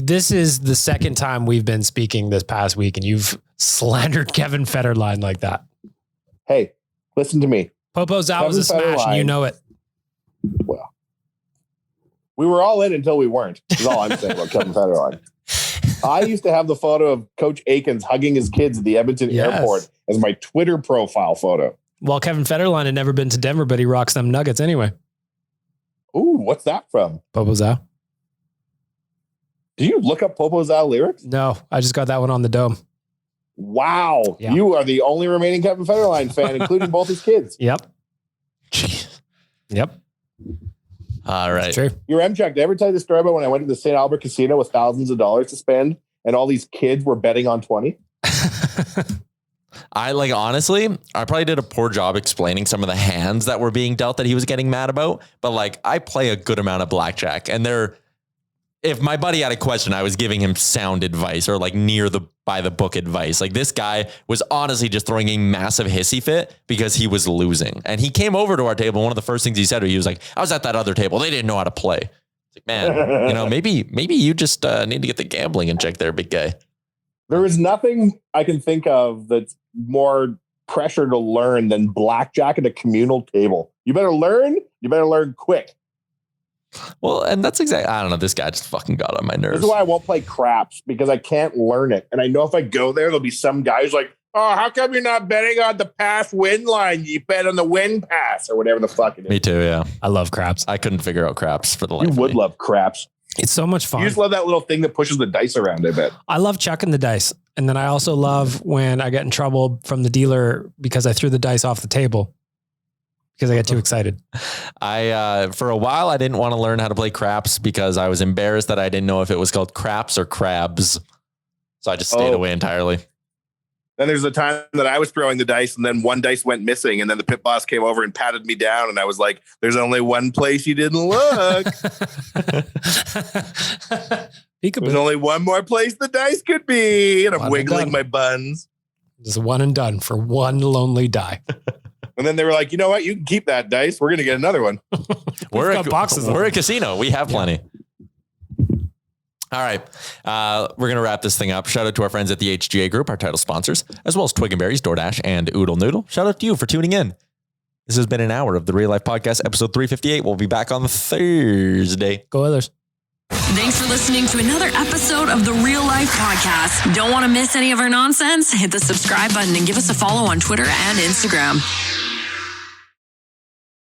This is the second time we've been speaking this past week, and you've slandered Kevin Federline like that. Hey. Listen to me. Popo's out was a Kevin smash, and you Federline. know it. Well, we were all in until we weren't. Is all I'm saying about Kevin Federline. I used to have the photo of Coach Aikens hugging his kids at the Edmonton airport as my Twitter profile photo. Well, Kevin Federline had never been to Denver, but he rocks them Nuggets anyway. Ooh, what's that from? Popo's out. Do you look up Popo's out lyrics? No, I just got that one on the dome. Wow. Yeah. You are the only remaining Kevin Federline fan, including both his kids. Yep. Jeez. Yep. All right. True. Your M-Chuck, did I ever tell you the story about when I went to the St. Albert Casino with thousands of dollars to spend and all these kids were betting on 20? Honestly, I probably did a poor job explaining some of the hands that were being dealt that he was getting mad about. But I play a good amount of blackjack, and if my buddy had a question, I was giving him sound advice or near the by the book advice. This guy was honestly just throwing a massive hissy fit because he was losing. And he came over to our table. One of the first things he said, he was like, I was at that other table. They didn't know how to play. It's like, man, maybe you just need to get the gambling in check there, big guy. There is nothing I can think of that's more pressure to learn than blackjack at a communal table. You better learn quick. Well, and that's exactly, I don't know. This guy just fucking got on my nerves. This is why I won't play craps, because I can't learn it. And I know if I go there, there'll be some guy who's like, oh, how come you're not betting on the pass win line? You bet on the win pass or whatever the fuck it is. Me too, yeah. I love craps. I couldn't figure out craps for the life You of would me. love craps. It's so much fun. You just love that little thing that pushes the dice around, I bet. I love chucking the dice. And then I also love when I get in trouble from the dealer because I threw the dice off the table because I get too excited. For a while, I didn't want to learn how to play craps because I was embarrassed that I didn't know if it was called craps or crabs. So I just stayed away entirely. Then there's the time that I was throwing the dice and then one dice went missing. And then the pit boss came over and patted me down. And I was like, there's only one place you didn't look. There's only one more place the dice could be. And I'm wiggling my buns. Just one and done for one lonely die. And then they were like, you know what? You can keep that dice. We're going to get another one. We're a casino. We have plenty. All right. We're going to wrap this thing up. Shout out to our friends at the HGA Group, our title sponsors, as well as Twig and Berries, DoorDash, and Oodle Noodle. Shout out to you for tuning in. This has been an hour of the Real Life Podcast, episode 358. We'll be back on Thursday. Go Oilers. Thanks for listening to another episode of the Real Life Podcast. Don't want to miss any of our nonsense? Hit the subscribe button and give us a follow on Twitter and Instagram.